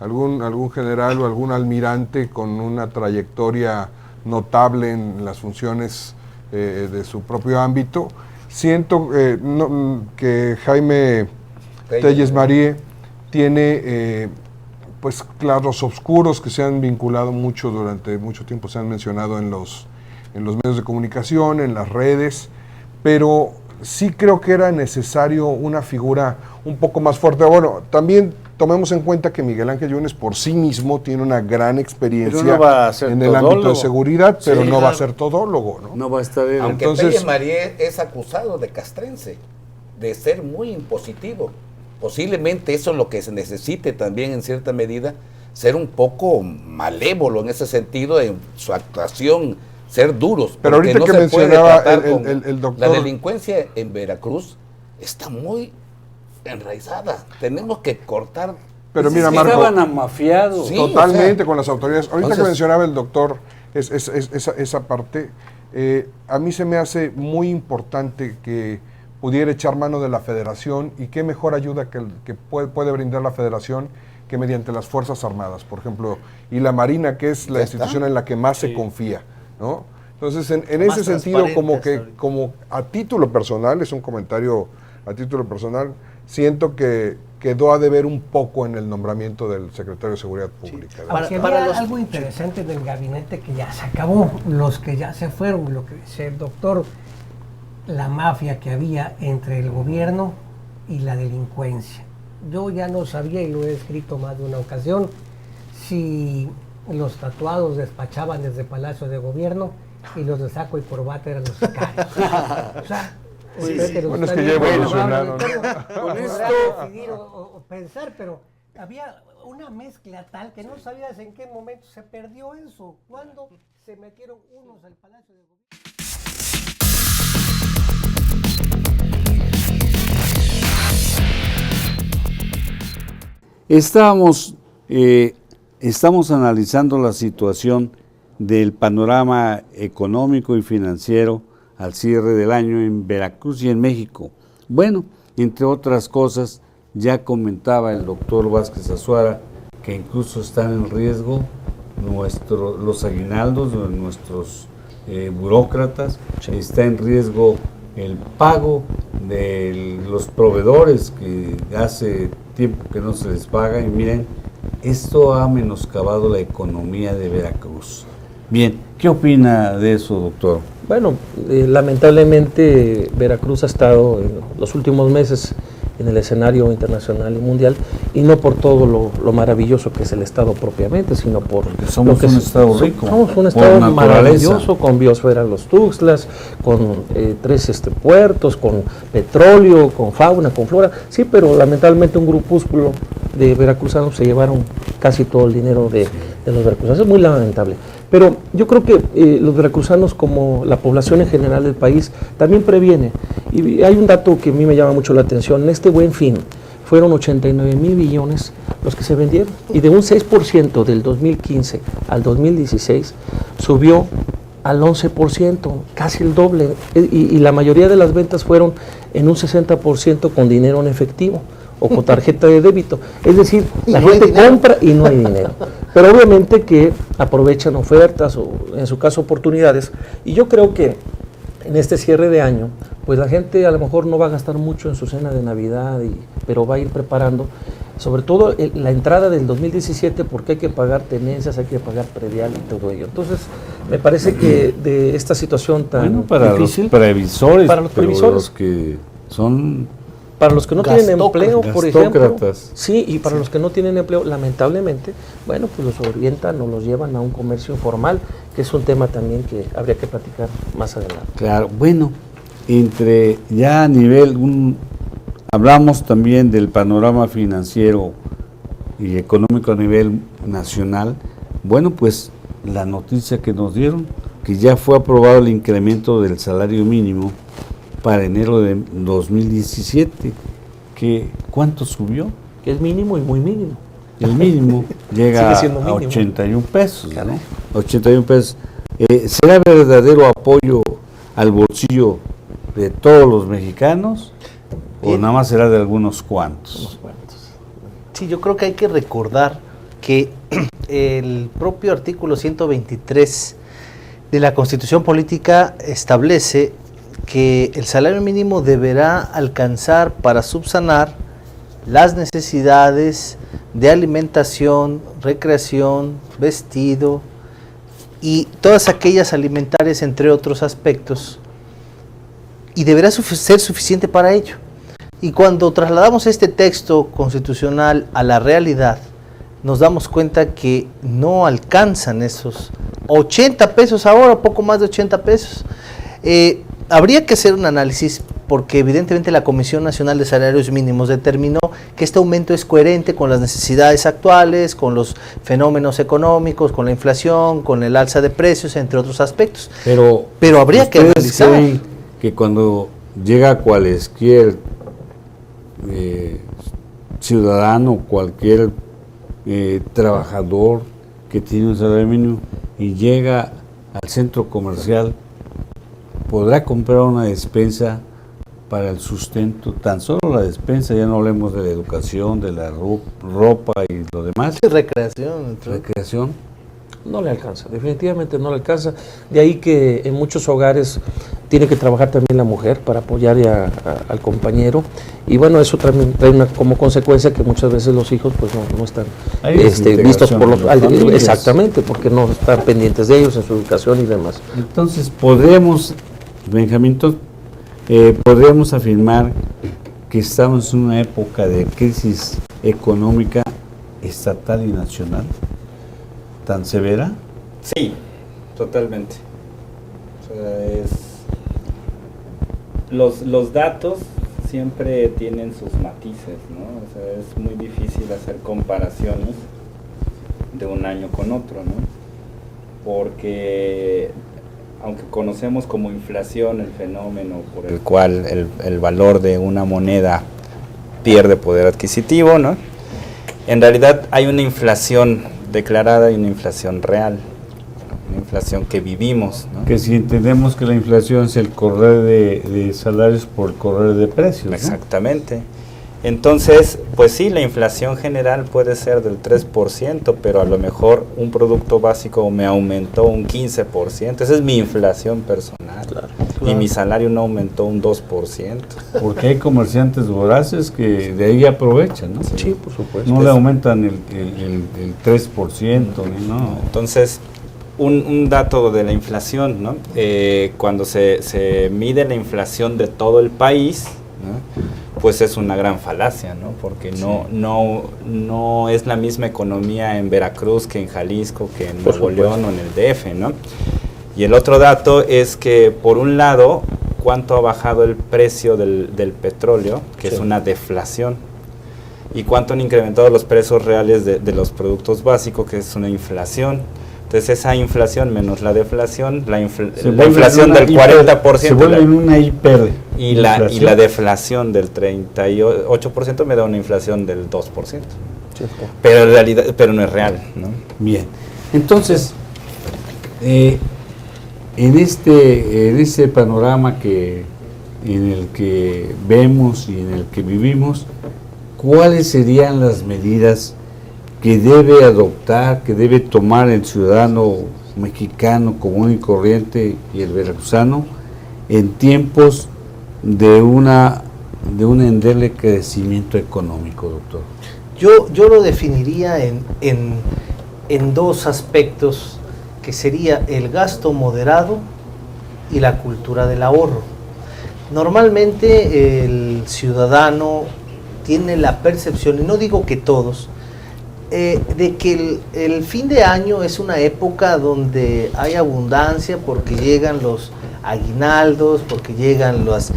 Algún general o algún almirante con una trayectoria notable en las funciones de su propio ámbito. Siento que Jaime Telles Marie tiene pues claros oscuros que se han vinculado mucho durante mucho tiempo, se han mencionado en los medios de comunicación, en las redes, pero sí creo que era necesario una figura un poco más fuerte. Bueno, también tomemos en cuenta que Miguel Ángel Yunes por sí mismo tiene una gran experiencia en el ámbito de seguridad, pero no va a ser todólogo, ¿no? No va a estar él. Aunque Telles Marie es acusado de castrense, de ser muy impositivo. Posiblemente eso es lo que se necesite también en cierta medida, ser un poco malévolo en ese sentido, en su actuación, ser duros. Pero ahorita no que mencionaba el doctor... La delincuencia en Veracruz está muy enraizada. Tenemos que cortar. Pero mira, Marco, estaban amafiados. Sí, totalmente, con las autoridades. Ahorita que mencionaba el doctor esa parte, a mí se me hace muy importante que pudiera echar mano de la federación, y qué mejor ayuda que puede brindar la federación que mediante las Fuerzas Armadas, por ejemplo, y la Marina, que es la institución en la que más se confía, ¿no? Entonces, en ese sentido, como a título personal, es un comentario a título personal, siento que quedó a deber un poco en el nombramiento del secretario de Seguridad Pública. Sí. Había algo interesante del gabinete que ya se acabó, los que ya se fueron, lo que decía el doctor, la mafia que había entre el gobierno y la delincuencia. Yo ya no sabía, y lo he escrito más de una ocasión, si los tatuados despachaban desde Palacio de Gobierno y los de saco y corbata eran los sicarios. O sea, bueno, es que ya evolucionaron. Con esto decidir o pensar, pero había una mezcla tal que no sabías en qué momento se perdió eso, cuando se metieron unos al Palacio de Gobierno. Estamos analizando la situación del panorama económico y financiero al cierre del año en Veracruz y en México. Bueno, entre otras cosas, ya comentaba el doctor Vázquez Azuara que incluso están en riesgo los aguinaldos de nuestros burócratas, está en riesgo el pago de los proveedores que hace tiempo que no se les paga, y miren, esto ha menoscabado la economía de Veracruz. Bien, ¿qué opina de eso, doctor? Bueno, lamentablemente Veracruz ha estado en los últimos meses en el escenario internacional y mundial, y no por todo lo maravilloso que es el estado propiamente, sino porque somos un estado rico. Somos un estado maravilloso, con biosfera Los Tuxtlas, con 3 puertos, con petróleo, con fauna, con flora. Sí, pero lamentablemente un grupúsculo de veracruzanos se llevaron casi todo el dinero de los veracruzanos. Es muy lamentable. Pero yo creo que los veracruzanos, como la población en general del país, también previene. Y hay un dato que a mí me llama mucho la atención. En este Buen Fin fueron 89,000 billones los que se vendieron. Y de un 6% del 2015 al 2016 subió al 11%, casi el doble. Y la mayoría de las ventas fueron en un 60% con dinero en efectivo o con tarjeta de débito. Es decir, la gente compra y no hay dinero. Pero obviamente que aprovechan ofertas o en su caso oportunidades. Y yo creo que en este cierre de año, pues la gente a lo mejor no va a gastar mucho en su cena de Navidad, pero va a ir preparando, sobre todo la entrada del 2017, porque hay que pagar tenencias, hay que pagar predial y todo ello. Entonces, me parece que de esta situación tan difícil, los previsores, para los previsores, que son... Para los que no tienen empleo, por ejemplo, sí, y para sí, los que no tienen empleo, lamentablemente, bueno, pues los orientan o los llevan a un comercio informal, que es un tema también que habría que platicar más adelante. Claro, bueno, entre ya a nivel, hablamos también del panorama financiero y económico a nivel nacional. Bueno, pues la noticia que nos dieron, que ya fue aprobado el incremento del salario mínimo para enero de 2017, que ¿cuánto subió? Que es mínimo y muy mínimo. El mínimo llega a 81 pesos, ¿no? 81 pesos. ¿Será verdadero apoyo al bolsillo de todos los mexicanos o nada más será de algunos cuantos? Sí, yo creo que hay que recordar que el propio artículo 123 de la Constitución Política establece que el salario mínimo deberá alcanzar para subsanar las necesidades de alimentación, recreación, vestido y todas aquellas alimentarias, entre otros aspectos, y deberá ser suficiente para ello. Y cuando trasladamos este texto constitucional a la realidad, nos damos cuenta que no alcanzan esos 80 pesos ahora, poco más de 80 pesos. Habría que hacer un análisis porque evidentemente la Comisión Nacional de Salarios Mínimos determinó que este aumento es coherente con las necesidades actuales, con los fenómenos económicos, con la inflación, con el alza de precios, entre otros aspectos. Pero habría que analizar. ¿Creen que cuando llega cualquier ciudadano, cualquier trabajador que tiene un salario mínimo y llega al centro comercial, podrá comprar una despensa para el sustento? Tan solo la despensa, ya no hablemos de la educación, de la ropa y lo demás. Recreación. No le alcanza, definitivamente no le alcanza. De ahí que en muchos hogares tiene que trabajar también la mujer para apoyar al compañero. Y bueno, eso también trae como consecuencia que muchas veces los hijos pues no están vistos por los familias. Exactamente, porque no están pendientes de ellos en su educación y demás. Entonces podríamos, Benjamín, podríamos afirmar que estamos en una época de crisis económica estatal y nacional tan severa. Sí, totalmente. O sea, los datos siempre tienen sus matices, ¿no? O sea, es muy difícil hacer comparaciones de un año con otro, ¿no? Porque aunque conocemos como inflación el fenómeno por el cual el valor de una moneda pierde poder adquisitivo, ¿no? En realidad hay una inflación declarada y una inflación real, una inflación que vivimos, ¿no? Que si entendemos que la inflación es el correr de salarios por el correr de precios, ¿no? Exactamente. Entonces, pues sí, la inflación general puede ser del 3%, pero a lo mejor un producto básico me aumentó un 15%. Esa es mi inflación personal. Claro. y mi salario no aumentó un 2%. Porque hay comerciantes voraces que de ahí aprovechan, ¿no? Sí, por supuesto. No le aumentan el 3%, no. Entonces, un dato de la inflación, ¿no? Cuando se mide la inflación de todo el país, ¿no? Pues es una gran falacia, ¿no? Porque no es la misma economía en Veracruz que en Jalisco, que en Nuevo León o en el DF, ¿no? Y el otro dato es que, por un lado, cuánto ha bajado el precio del petróleo, que es una deflación, y cuánto han incrementado los precios reales de los productos básicos, que es una inflación. Entonces, esa inflación menos la deflación, la inflación del 40%. Se vuelve en una hiper. Y la deflación del 38% me da una inflación del 2%. Pero en realidad, no es real, ¿no? Bien. Entonces, en este panorama en el que vemos y en el que vivimos, ¿cuáles serían las medidas que debe adoptar, que debe tomar el ciudadano mexicano común y corriente y el veracruzano en tiempos de un endeble crecimiento económico, doctor? Yo lo definiría en dos aspectos, que sería el gasto moderado y la cultura del ahorro. Normalmente el ciudadano tiene la percepción, y no digo que todos, de que el fin de año es una época donde hay abundancia porque llegan los aguinaldos, porque llegan los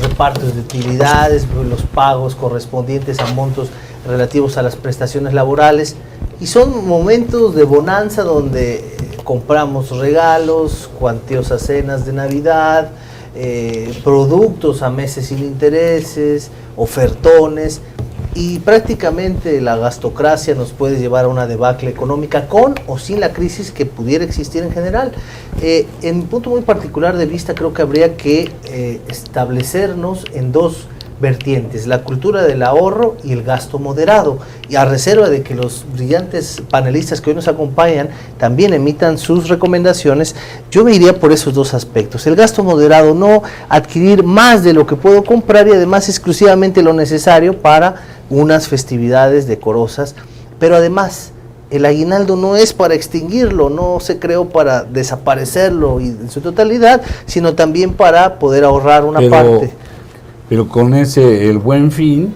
repartos de utilidades, los pagos correspondientes a montos relativos a las prestaciones laborales, y son momentos de bonanza donde compramos regalos, cuantiosas cenas de Navidad, productos a meses sin intereses, ofertones, y prácticamente la gastocracia nos puede llevar a una debacle económica con o sin la crisis que pudiera existir en general. En un punto muy particular de vista, creo que habría que establecernos en dos vertientes: la cultura del ahorro y el gasto moderado, y a reserva de que los brillantes panelistas que hoy nos acompañan también emitan sus recomendaciones. Yo me iría por esos dos aspectos: el gasto moderado, no adquirir más de lo que puedo comprar y además exclusivamente lo necesario para unas festividades decorosas, pero además el aguinaldo no es para extinguirlo, no se creó para desaparecerlo y en su totalidad, sino también para poder ahorrar una parte. Pero con el Buen Fin,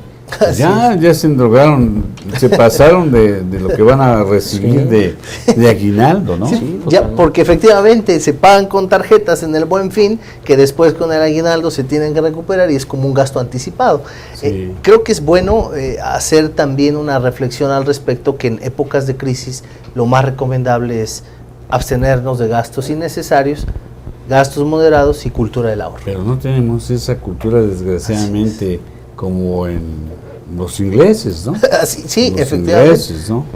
ya se endrogaron, se pasaron de lo que van a recibir de aguinaldo, ¿no? Sí, ya, porque efectivamente se pagan con tarjetas en el Buen Fin, que después con el aguinaldo se tienen que recuperar y es como un gasto anticipado. Sí. Creo que es bueno hacer también una reflexión al respecto, que en épocas de crisis lo más recomendable es abstenernos de gastos innecesarios, gastos moderados y cultura del ahorro. Pero no tenemos esa cultura, desgraciadamente, como en los ingleses, ¿no? Sí, los efectivamente. Ingleses, ¿no?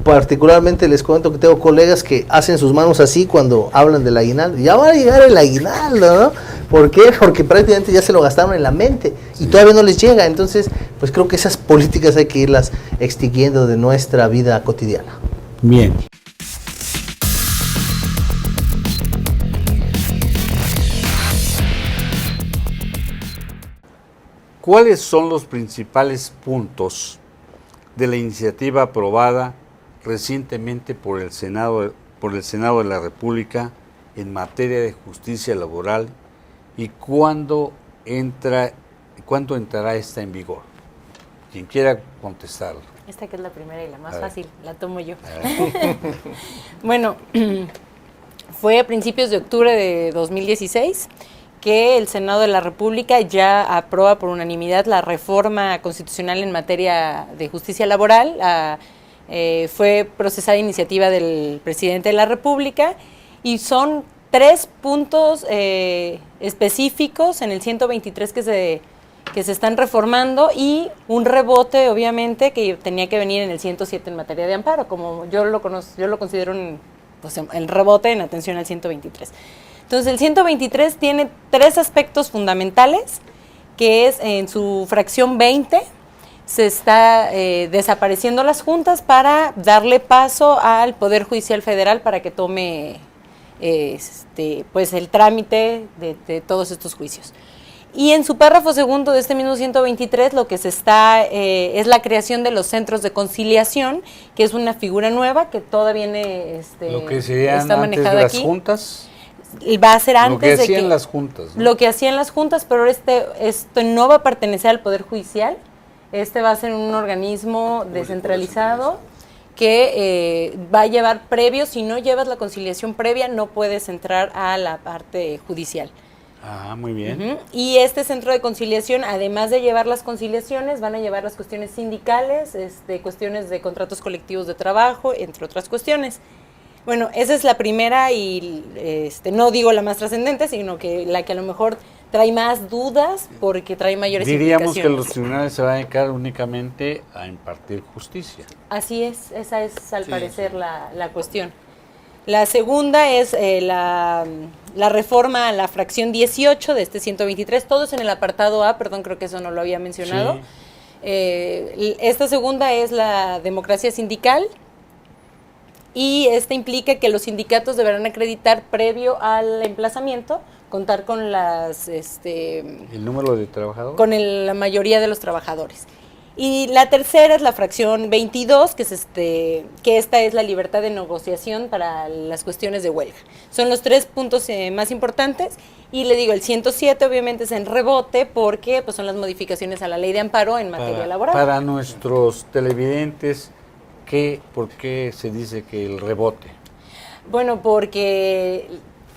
Particularmente les cuento que tengo colegas que hacen sus manos así cuando hablan del aguinaldo. Ya va a llegar el aguinaldo, ¿no? ¿Por qué? Porque prácticamente ya se lo gastaron en la mente y todavía no les llega. Entonces, pues creo que esas políticas hay que irlas extinguiendo de nuestra vida cotidiana. Bien. ¿Cuáles son los principales puntos de la iniciativa aprobada recientemente por el Senado de la República en materia de justicia laboral y cuándo entrará esta en vigor? Quien quiera contestarlo. Esta que es la primera y la más fácil, la tomo yo. Bueno, fue a principios de octubre de 2016 que el Senado de la República ya aprueba por unanimidad la reforma constitucional en materia de justicia laboral. Fue procesada iniciativa del presidente de la República y son 3 puntos específicos en el 123 que se están reformando y un rebote, obviamente, que tenía que venir en el 107 en materia de amparo, como yo lo considero el rebote en atención al 123. Entonces, el 123 tiene 3 aspectos fundamentales, que es en su fracción 20, se está desapareciendo las juntas para darle paso al Poder Judicial Federal para que tome pues el trámite de todos estos juicios. Y en su párrafo segundo de este mismo 123 lo que se está es la creación de los centros de conciliación, que es una figura nueva que todavía lo que serían está antes manejada de las aquí. Juntas. Va a ser antes lo que hacían las juntas, ¿no? Lo que hacían las juntas, pero esto no va a pertenecer al Poder Judicial. Va a ser un organismo descentralizado que va a llevar previo, si no llevas la conciliación previa, no puedes entrar a la parte judicial. Ah, muy bien. Uh-huh. Y este centro de conciliación, además de llevar las conciliaciones, van a llevar las cuestiones sindicales, cuestiones de contratos colectivos de trabajo, entre otras cuestiones. Bueno, esa es la primera y no digo la más trascendente, sino que la que a lo mejor trae más dudas porque trae mayores Diríamos implicaciones. que los tribunales se van a dedicar únicamente a impartir justicia. Así es, esa es al parecer la cuestión. La segunda es la reforma a la fracción 18 de este 123, todos en el apartado A, perdón, creo que eso no lo había mencionado. Sí. Esta segunda es la democracia sindical y esta implica que los sindicatos deberán acreditar previo al emplazamiento, contar con el número de trabajadores. Con la mayoría de los trabajadores. Y la tercera es la fracción 22, que esta es la libertad de negociación para las cuestiones de huelga. Son los 3 puntos más importantes. Y le digo, el 107 obviamente es en rebote porque pues, son las modificaciones a la ley de amparo en materia laboral. Para nuestros televidentes, ¿por qué se dice que el rebote? Bueno, porque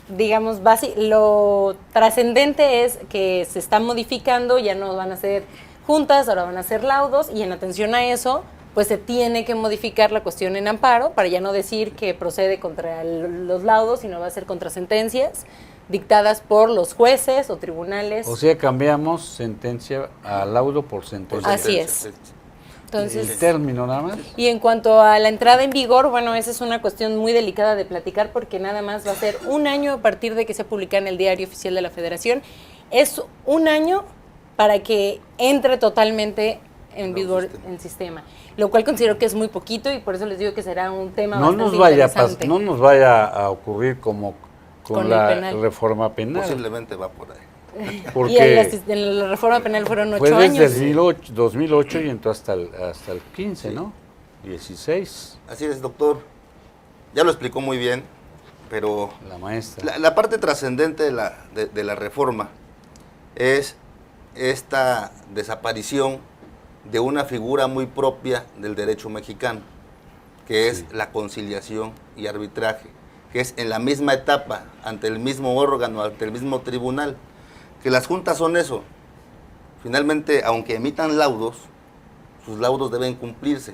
digamos, lo trascendente es que se está modificando, ya no van a ser juntas, ahora van a ser laudos, y en atención a eso, pues se tiene que modificar la cuestión en amparo, para ya no decir que procede contra los laudos, sino va a ser contra sentencias dictadas por los jueces o tribunales. O sea, cambiamos sentencia a laudo por sentencia. Así es. Entonces, el término nada más. Y en cuanto a la entrada en vigor, bueno, esa es una cuestión muy delicada de platicar porque nada más va a ser 1 año a partir de que se publica en el Diario Oficial de la Federación. Es 1 año para que entre totalmente en vigor el sistema, lo cual considero que es muy poquito y por eso les digo que será un tema bastante interesante. No nos vaya a ocurrir como con la reforma penal. Posiblemente va por ahí. Porque y en la reforma penal fueron 8 fue años. Desde 2008 y entró hasta el 15, sí. ¿No? 16. Así es, doctor. Ya lo explicó muy bien, pero la maestra. La parte trascendente de la reforma es esta desaparición de una figura muy propia del derecho mexicano, que es la conciliación y arbitraje, que es en la misma etapa, ante el mismo órgano, ante el mismo tribunal, que las juntas son eso. Finalmente, aunque emitan laudos, sus laudos deben cumplirse.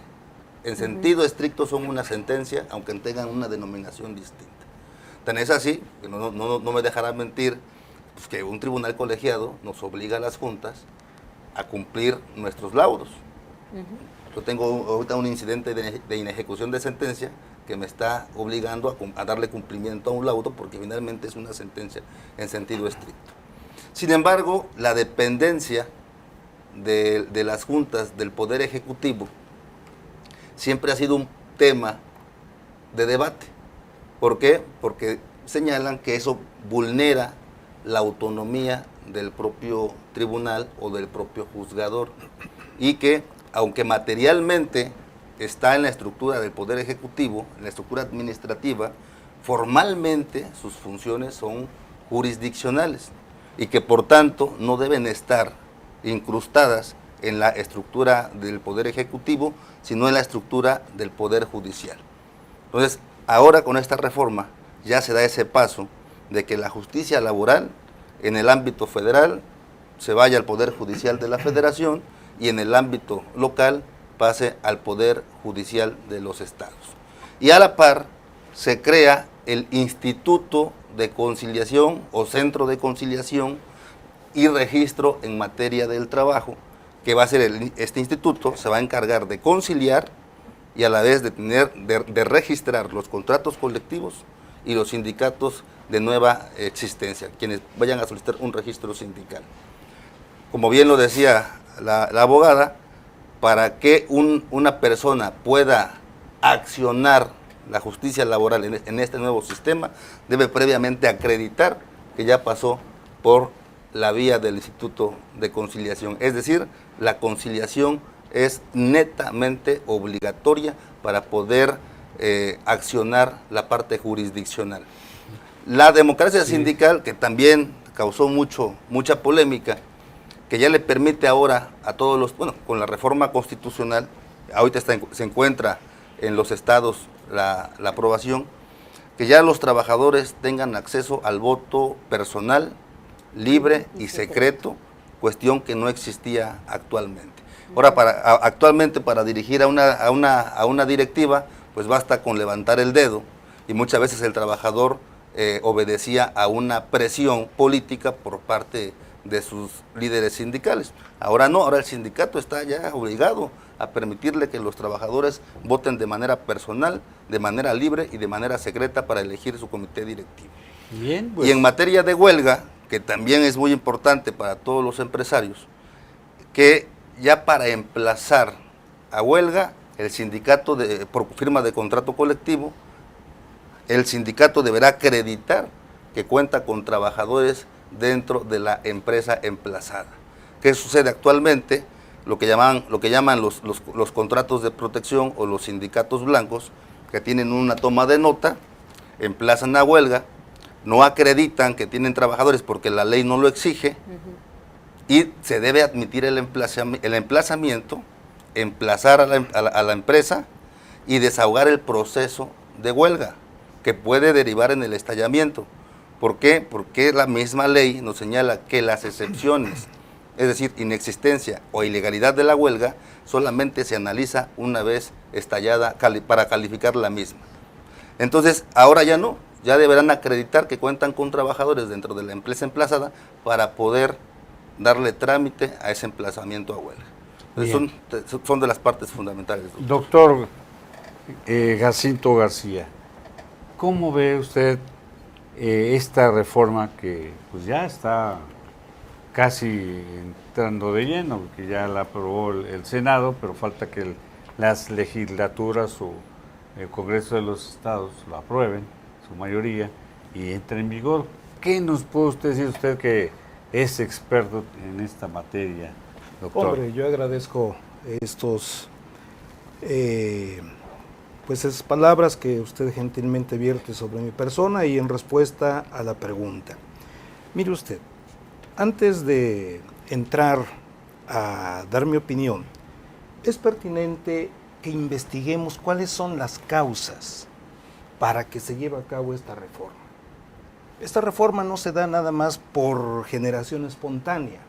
En sentido estricto son una sentencia, aunque tengan una denominación distinta. Tan es así, que no me dejará mentir, pues que un tribunal colegiado nos obliga a las juntas a cumplir nuestros laudos. Yo tengo ahorita un incidente de inejecución de sentencia que me está obligando a darle cumplimiento a un laudo porque finalmente es una sentencia en sentido estricto. Sin embargo, la dependencia de las juntas del Poder Ejecutivo siempre ha sido un tema de debate. ¿Por qué? Porque señalan que eso vulnera la autonomía del propio tribunal o del propio juzgador y que, aunque materialmente está en la estructura del Poder Ejecutivo, en la estructura administrativa, formalmente sus funciones son jurisdiccionales y que por tanto no deben estar incrustadas en la estructura del Poder Ejecutivo, sino en la estructura del Poder Judicial. Entonces, ahora con esta reforma ya se da ese paso de que la justicia laboral en el ámbito federal se vaya al Poder Judicial de la Federación y en el ámbito local pase al Poder Judicial de los estados. Y a la par se crea el Instituto de Conciliación o Centro de Conciliación y Registro en Materia del Trabajo, que va a ser este instituto, se va a encargar de conciliar y a la vez de registrar los contratos colectivos y los sindicatos de nueva existencia, quienes vayan a solicitar un registro sindical. Como bien lo decía la abogada, para que una persona pueda accionar la justicia laboral en este nuevo sistema, debe previamente acreditar que ya pasó por la vía del Instituto de Conciliación. Es decir, la conciliación es netamente obligatoria para poder accionar la parte jurisdiccional. La democracia sindical, que también causó mucha polémica, que ya le permite ahora a todos los, bueno, con la reforma constitucional, ahorita se encuentra en los estados la aprobación, que ya los trabajadores tengan acceso al voto personal, libre y secreto, cuestión que no existía actualmente. Ahora, actualmente para dirigir a una directiva, pues basta con levantar el dedo, y muchas veces el trabajador obedecía a una presión política por parte de sus líderes sindicales. Ahora no, ahora el sindicato está ya obligado a permitirle que los trabajadores voten de manera personal, de manera libre y de manera secreta para elegir su comité directivo. Bien, pues. Y en materia de huelga, que también es muy importante para todos los empresarios, que ya para emplazar a huelga, el sindicato, por firma de contrato colectivo, el sindicato deberá acreditar que cuenta con trabajadores dentro de la empresa emplazada. ¿Qué sucede actualmente? Lo que llaman los contratos de protección o los sindicatos blancos, que tienen una toma de nota, emplazan a huelga, no acreditan que tienen trabajadores porque la ley no lo exige, y se debe admitir el emplazamiento, emplazar a la empresa y desahogar el proceso de huelga, que puede derivar en el estallamiento. ¿Por qué? Porque la misma ley nos señala que las excepciones, es decir, inexistencia o ilegalidad de la huelga, solamente se analiza una vez estallada para calificar la misma. Entonces, ahora ya no, ya deberán acreditar que cuentan con trabajadores dentro de la empresa emplazada para poder darle trámite a ese emplazamiento a huelga. Son de las partes fundamentales. Doctor Jacinto García, ¿cómo ve usted esta reforma que pues ya está casi entrando de lleno, que ya la aprobó el Senado, pero falta que las legislaturas o el Congreso de los Estados lo aprueben, su mayoría, y entre en vigor? ¿Qué nos puede decir usted que es experto en esta materia, doctor? Hombre, yo agradezco esas palabras que usted gentilmente vierte sobre mi persona y en respuesta a la pregunta. Mire usted, antes de entrar a dar mi opinión, es pertinente que investiguemos cuáles son las causas para que se lleve a cabo esta reforma. Esta reforma no se da nada más por generación espontánea.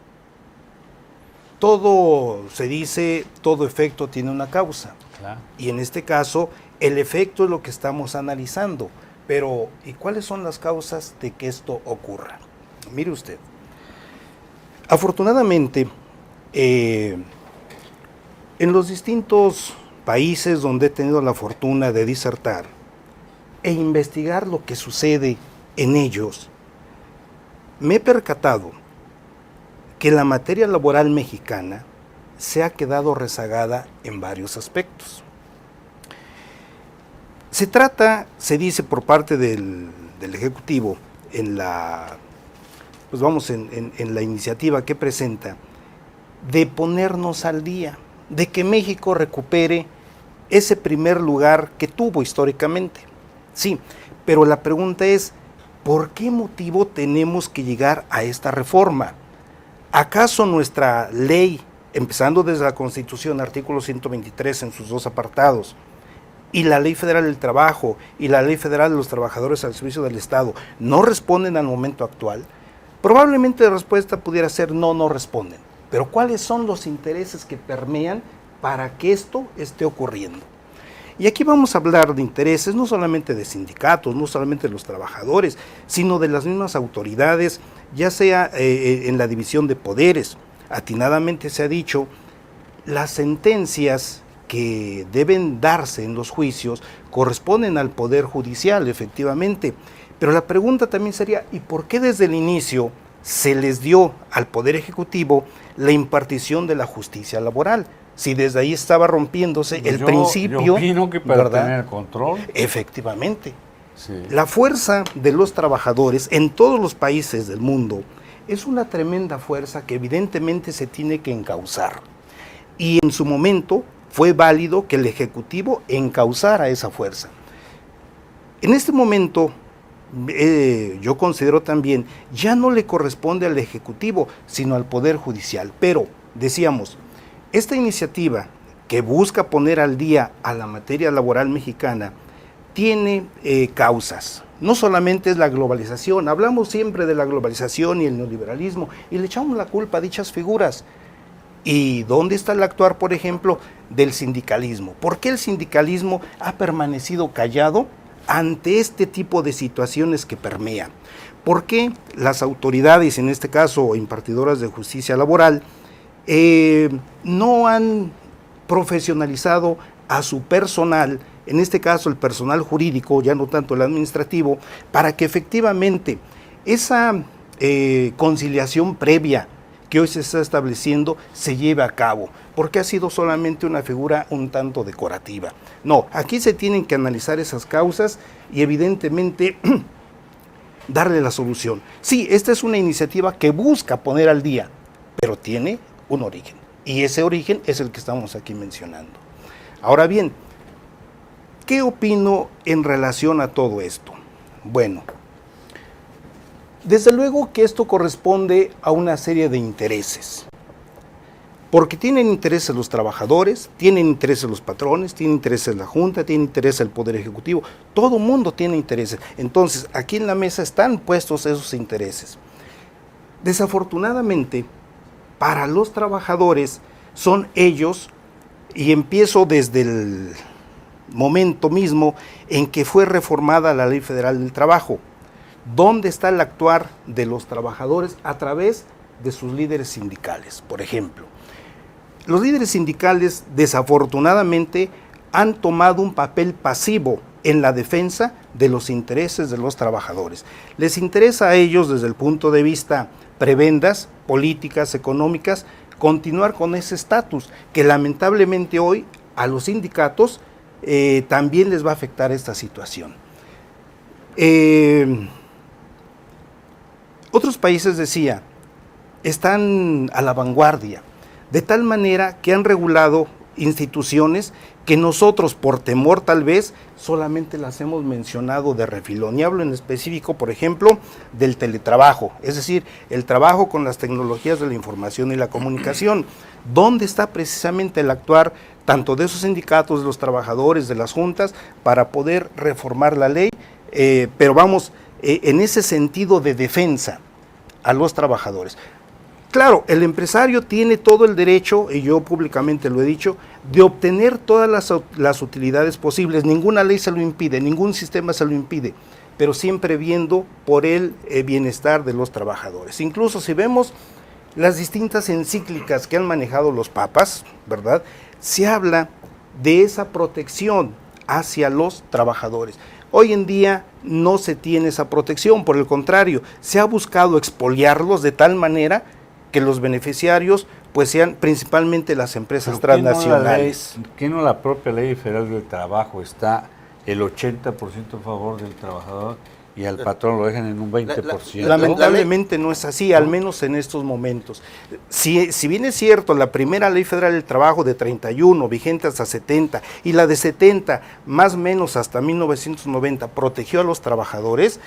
Todo se dice, todo efecto tiene una causa. Claro. Y en este caso, el efecto es lo que estamos analizando. Pero, ¿y cuáles son las causas de que esto ocurra? Mire usted, afortunadamente, en los distintos países donde he tenido la fortuna de disertar e investigar lo que sucede en ellos, me he percatado que la materia laboral mexicana se ha quedado rezagada en varios aspectos. Se trata, se dice por parte del Ejecutivo, en la iniciativa que presenta, de ponernos al día, de que México recupere ese primer lugar que tuvo históricamente. Sí, pero la pregunta es, ¿por qué motivo tenemos que llegar a esta reforma? ¿Acaso nuestra ley, empezando desde la Constitución, artículo 123 en sus dos apartados, y la Ley Federal del Trabajo y la Ley Federal de los Trabajadores al Servicio del Estado, no responden al momento actual? Probablemente la respuesta pudiera ser no responden. Pero ¿cuáles son los intereses que permean para que esto esté ocurriendo? Y aquí vamos a hablar de intereses no solamente de sindicatos, no solamente de los trabajadores, sino de las mismas autoridades, ya sea en la división de poderes. Atinadamente se ha dicho, las sentencias que deben darse en los juicios corresponden al Poder Judicial, efectivamente. Pero la pregunta también sería, ¿y por qué desde el inicio se les dio al Poder Ejecutivo la impartición de la justicia laboral? si desde ahí estaba rompiéndose el principio. Yo opino que para ¿verdad? tener control. Efectivamente. Sí. La fuerza de los trabajadores en todos los países del mundo es una tremenda fuerza que evidentemente se tiene que encauzar. Y en su momento fue válido que el Ejecutivo encauzara esa fuerza. En este momento, yo considero también, ya no le corresponde al Ejecutivo, sino al Poder Judicial. Pero, decíamos, esta iniciativa que busca poner al día a la materia laboral mexicana tiene causas. No solamente es la globalización, hablamos siempre de la globalización y el neoliberalismo y le echamos la culpa a dichas figuras. ¿Y dónde está el actuar, por ejemplo, del sindicalismo? ¿Por qué el sindicalismo ha permanecido callado ante este tipo de situaciones que permean? ¿Por qué las autoridades, en este caso impartidoras de justicia laboral, no han profesionalizado a su personal, en este caso el personal jurídico, ya no tanto el administrativo, para que efectivamente esa conciliación previa que hoy se está estableciendo se lleve a cabo? Porque ha sido solamente una figura un tanto decorativa. No, aquí se tienen que analizar esas causas y evidentemente darle la solución. Sí, esta es una iniciativa que busca poner al día, pero tiene un origen. Y ese origen es el que estamos aquí mencionando. Ahora bien, ¿qué opino en relación a todo esto? Bueno, desde luego que esto corresponde a una serie de intereses. Porque tienen intereses los trabajadores, tienen intereses los patrones, tienen intereses la Junta, tiene intereses el Poder Ejecutivo. Todo mundo tiene intereses. Entonces, aquí en la mesa están puestos esos intereses. Desafortunadamente, para los trabajadores son ellos, y empiezo desde el momento mismo en que fue reformada la Ley Federal del Trabajo. ¿Dónde está el actuar de los trabajadores a través de sus líderes sindicales? Por ejemplo, los líderes sindicales desafortunadamente han tomado un papel pasivo en la defensa de los intereses de los trabajadores. Les interesa a ellos desde el punto de vista prebendas, políticas, económicas, continuar con ese estatus que lamentablemente hoy a los sindicatos también les va a afectar esta situación. Otros países, decía, están a la vanguardia, de tal manera que han regulado instituciones que nosotros, por temor tal vez, solamente las hemos mencionado de refilón. Y hablo en específico, por ejemplo, del teletrabajo, es decir, el trabajo con las tecnologías de la información y la comunicación. ¿Dónde está precisamente el actuar tanto de esos sindicatos, de los trabajadores, de las juntas, para poder reformar la ley? Pero vamos, en ese sentido de defensa a los trabajadores. Claro, el empresario tiene todo el derecho, y yo públicamente lo he dicho, de obtener todas las utilidades posibles. Ninguna ley se lo impide, ningún sistema se lo impide, pero siempre viendo por el bienestar de los trabajadores. Incluso si vemos las distintas encíclicas que han manejado los papas, ¿verdad?, se habla de esa protección hacia los trabajadores. Hoy en día no se tiene esa protección, por el contrario, se ha buscado expoliarlos de tal manera que los beneficiarios pues sean principalmente las empresas transnacionales. ¿Qué no la propia Ley Federal del Trabajo está el 80% a favor del trabajador y al patrón lo dejan en un 20%? Lamentablemente no es así, al menos en estos momentos. Si bien es cierto, la primera Ley Federal del Trabajo de 31, vigente hasta 70, y la de 70, más o menos hasta 1990, protegió a los trabajadores,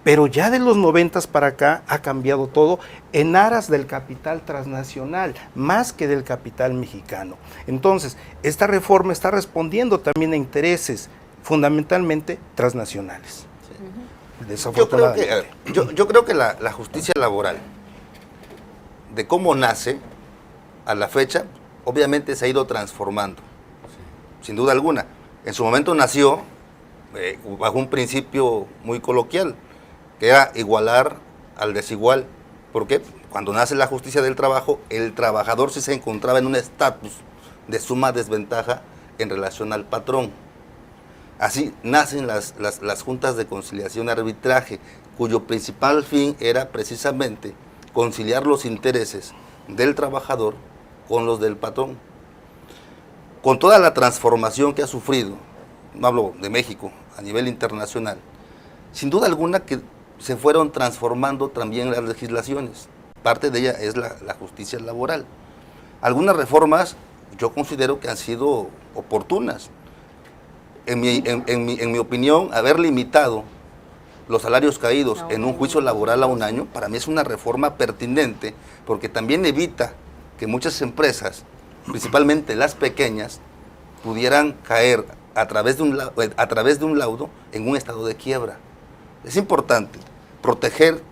pero ya de los 90 para acá ha cambiado todo en aras del capital transnacional, más que del capital mexicano. Entonces, esta reforma está respondiendo también a intereses fundamentalmente transnacionales. Sí. Desafortunadamente. Yo creo que la justicia laboral, de cómo nace a la fecha, obviamente se ha ido transformando, sin duda alguna. En su momento nació bajo un principio muy coloquial, que era igualar al desigual. Porque cuando nace la justicia del trabajo, el trabajador sí se encontraba en un estatus de suma desventaja en relación al patrón. Así nacen las juntas de conciliación y arbitraje, cuyo principal fin era precisamente conciliar los intereses del trabajador con los del patrón. con toda la transformación que ha sufrido, no hablo de México, a nivel internacional, sin duda alguna que se fueron transformando también las legislaciones. Parte de ella es la justicia laboral. Algunas reformas yo considero que han sido oportunas. En mi opinión, haber limitado los salarios caídos en un juicio laboral a 1 año, para mí es una reforma pertinente, porque también evita que muchas empresas, principalmente las pequeñas, pudieran caer a través de un laudo en un estado de quiebra. Es importante proteger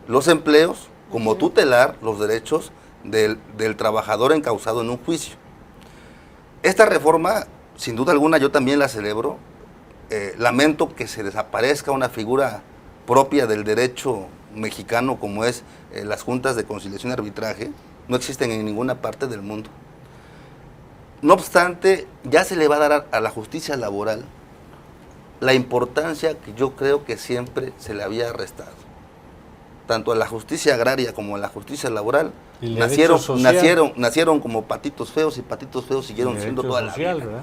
los empleos, como tutelar los derechos del trabajador encausado en un juicio. Esta reforma, sin duda alguna, yo también la celebro. Lamento que se desaparezca una figura propia del derecho mexicano como es las juntas de conciliación y arbitraje. No existen en ninguna parte del mundo. No obstante, ya se le va a dar a la justicia laboral la importancia que yo creo que siempre se le había restado. Tanto a la justicia agraria como a la justicia laboral nacieron como patitos feos, y patitos feos siguieron siendo toda la vida. ¿Verdad?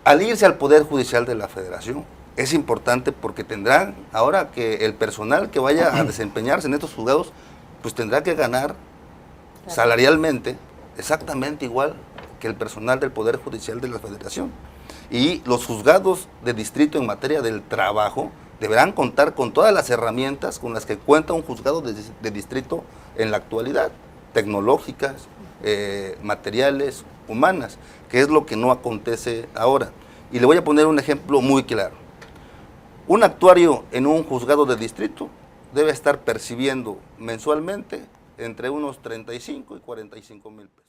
Al irse al Poder Judicial de la Federación, es importante porque tendrán, ahora que el personal que vaya a desempeñarse en estos juzgados, pues tendrá que ganar salarialmente exactamente igual que el personal del Poder Judicial de la Federación. Y los juzgados de distrito en materia del trabajo deberán contar con todas las herramientas con las que cuenta un juzgado de distrito en la actualidad, tecnológicas, materiales, humanas, que es lo que no acontece ahora. Y le voy a poner un ejemplo muy claro. Un actuario en un juzgado de distrito debe estar percibiendo mensualmente entre unos 35 y 45 mil pesos.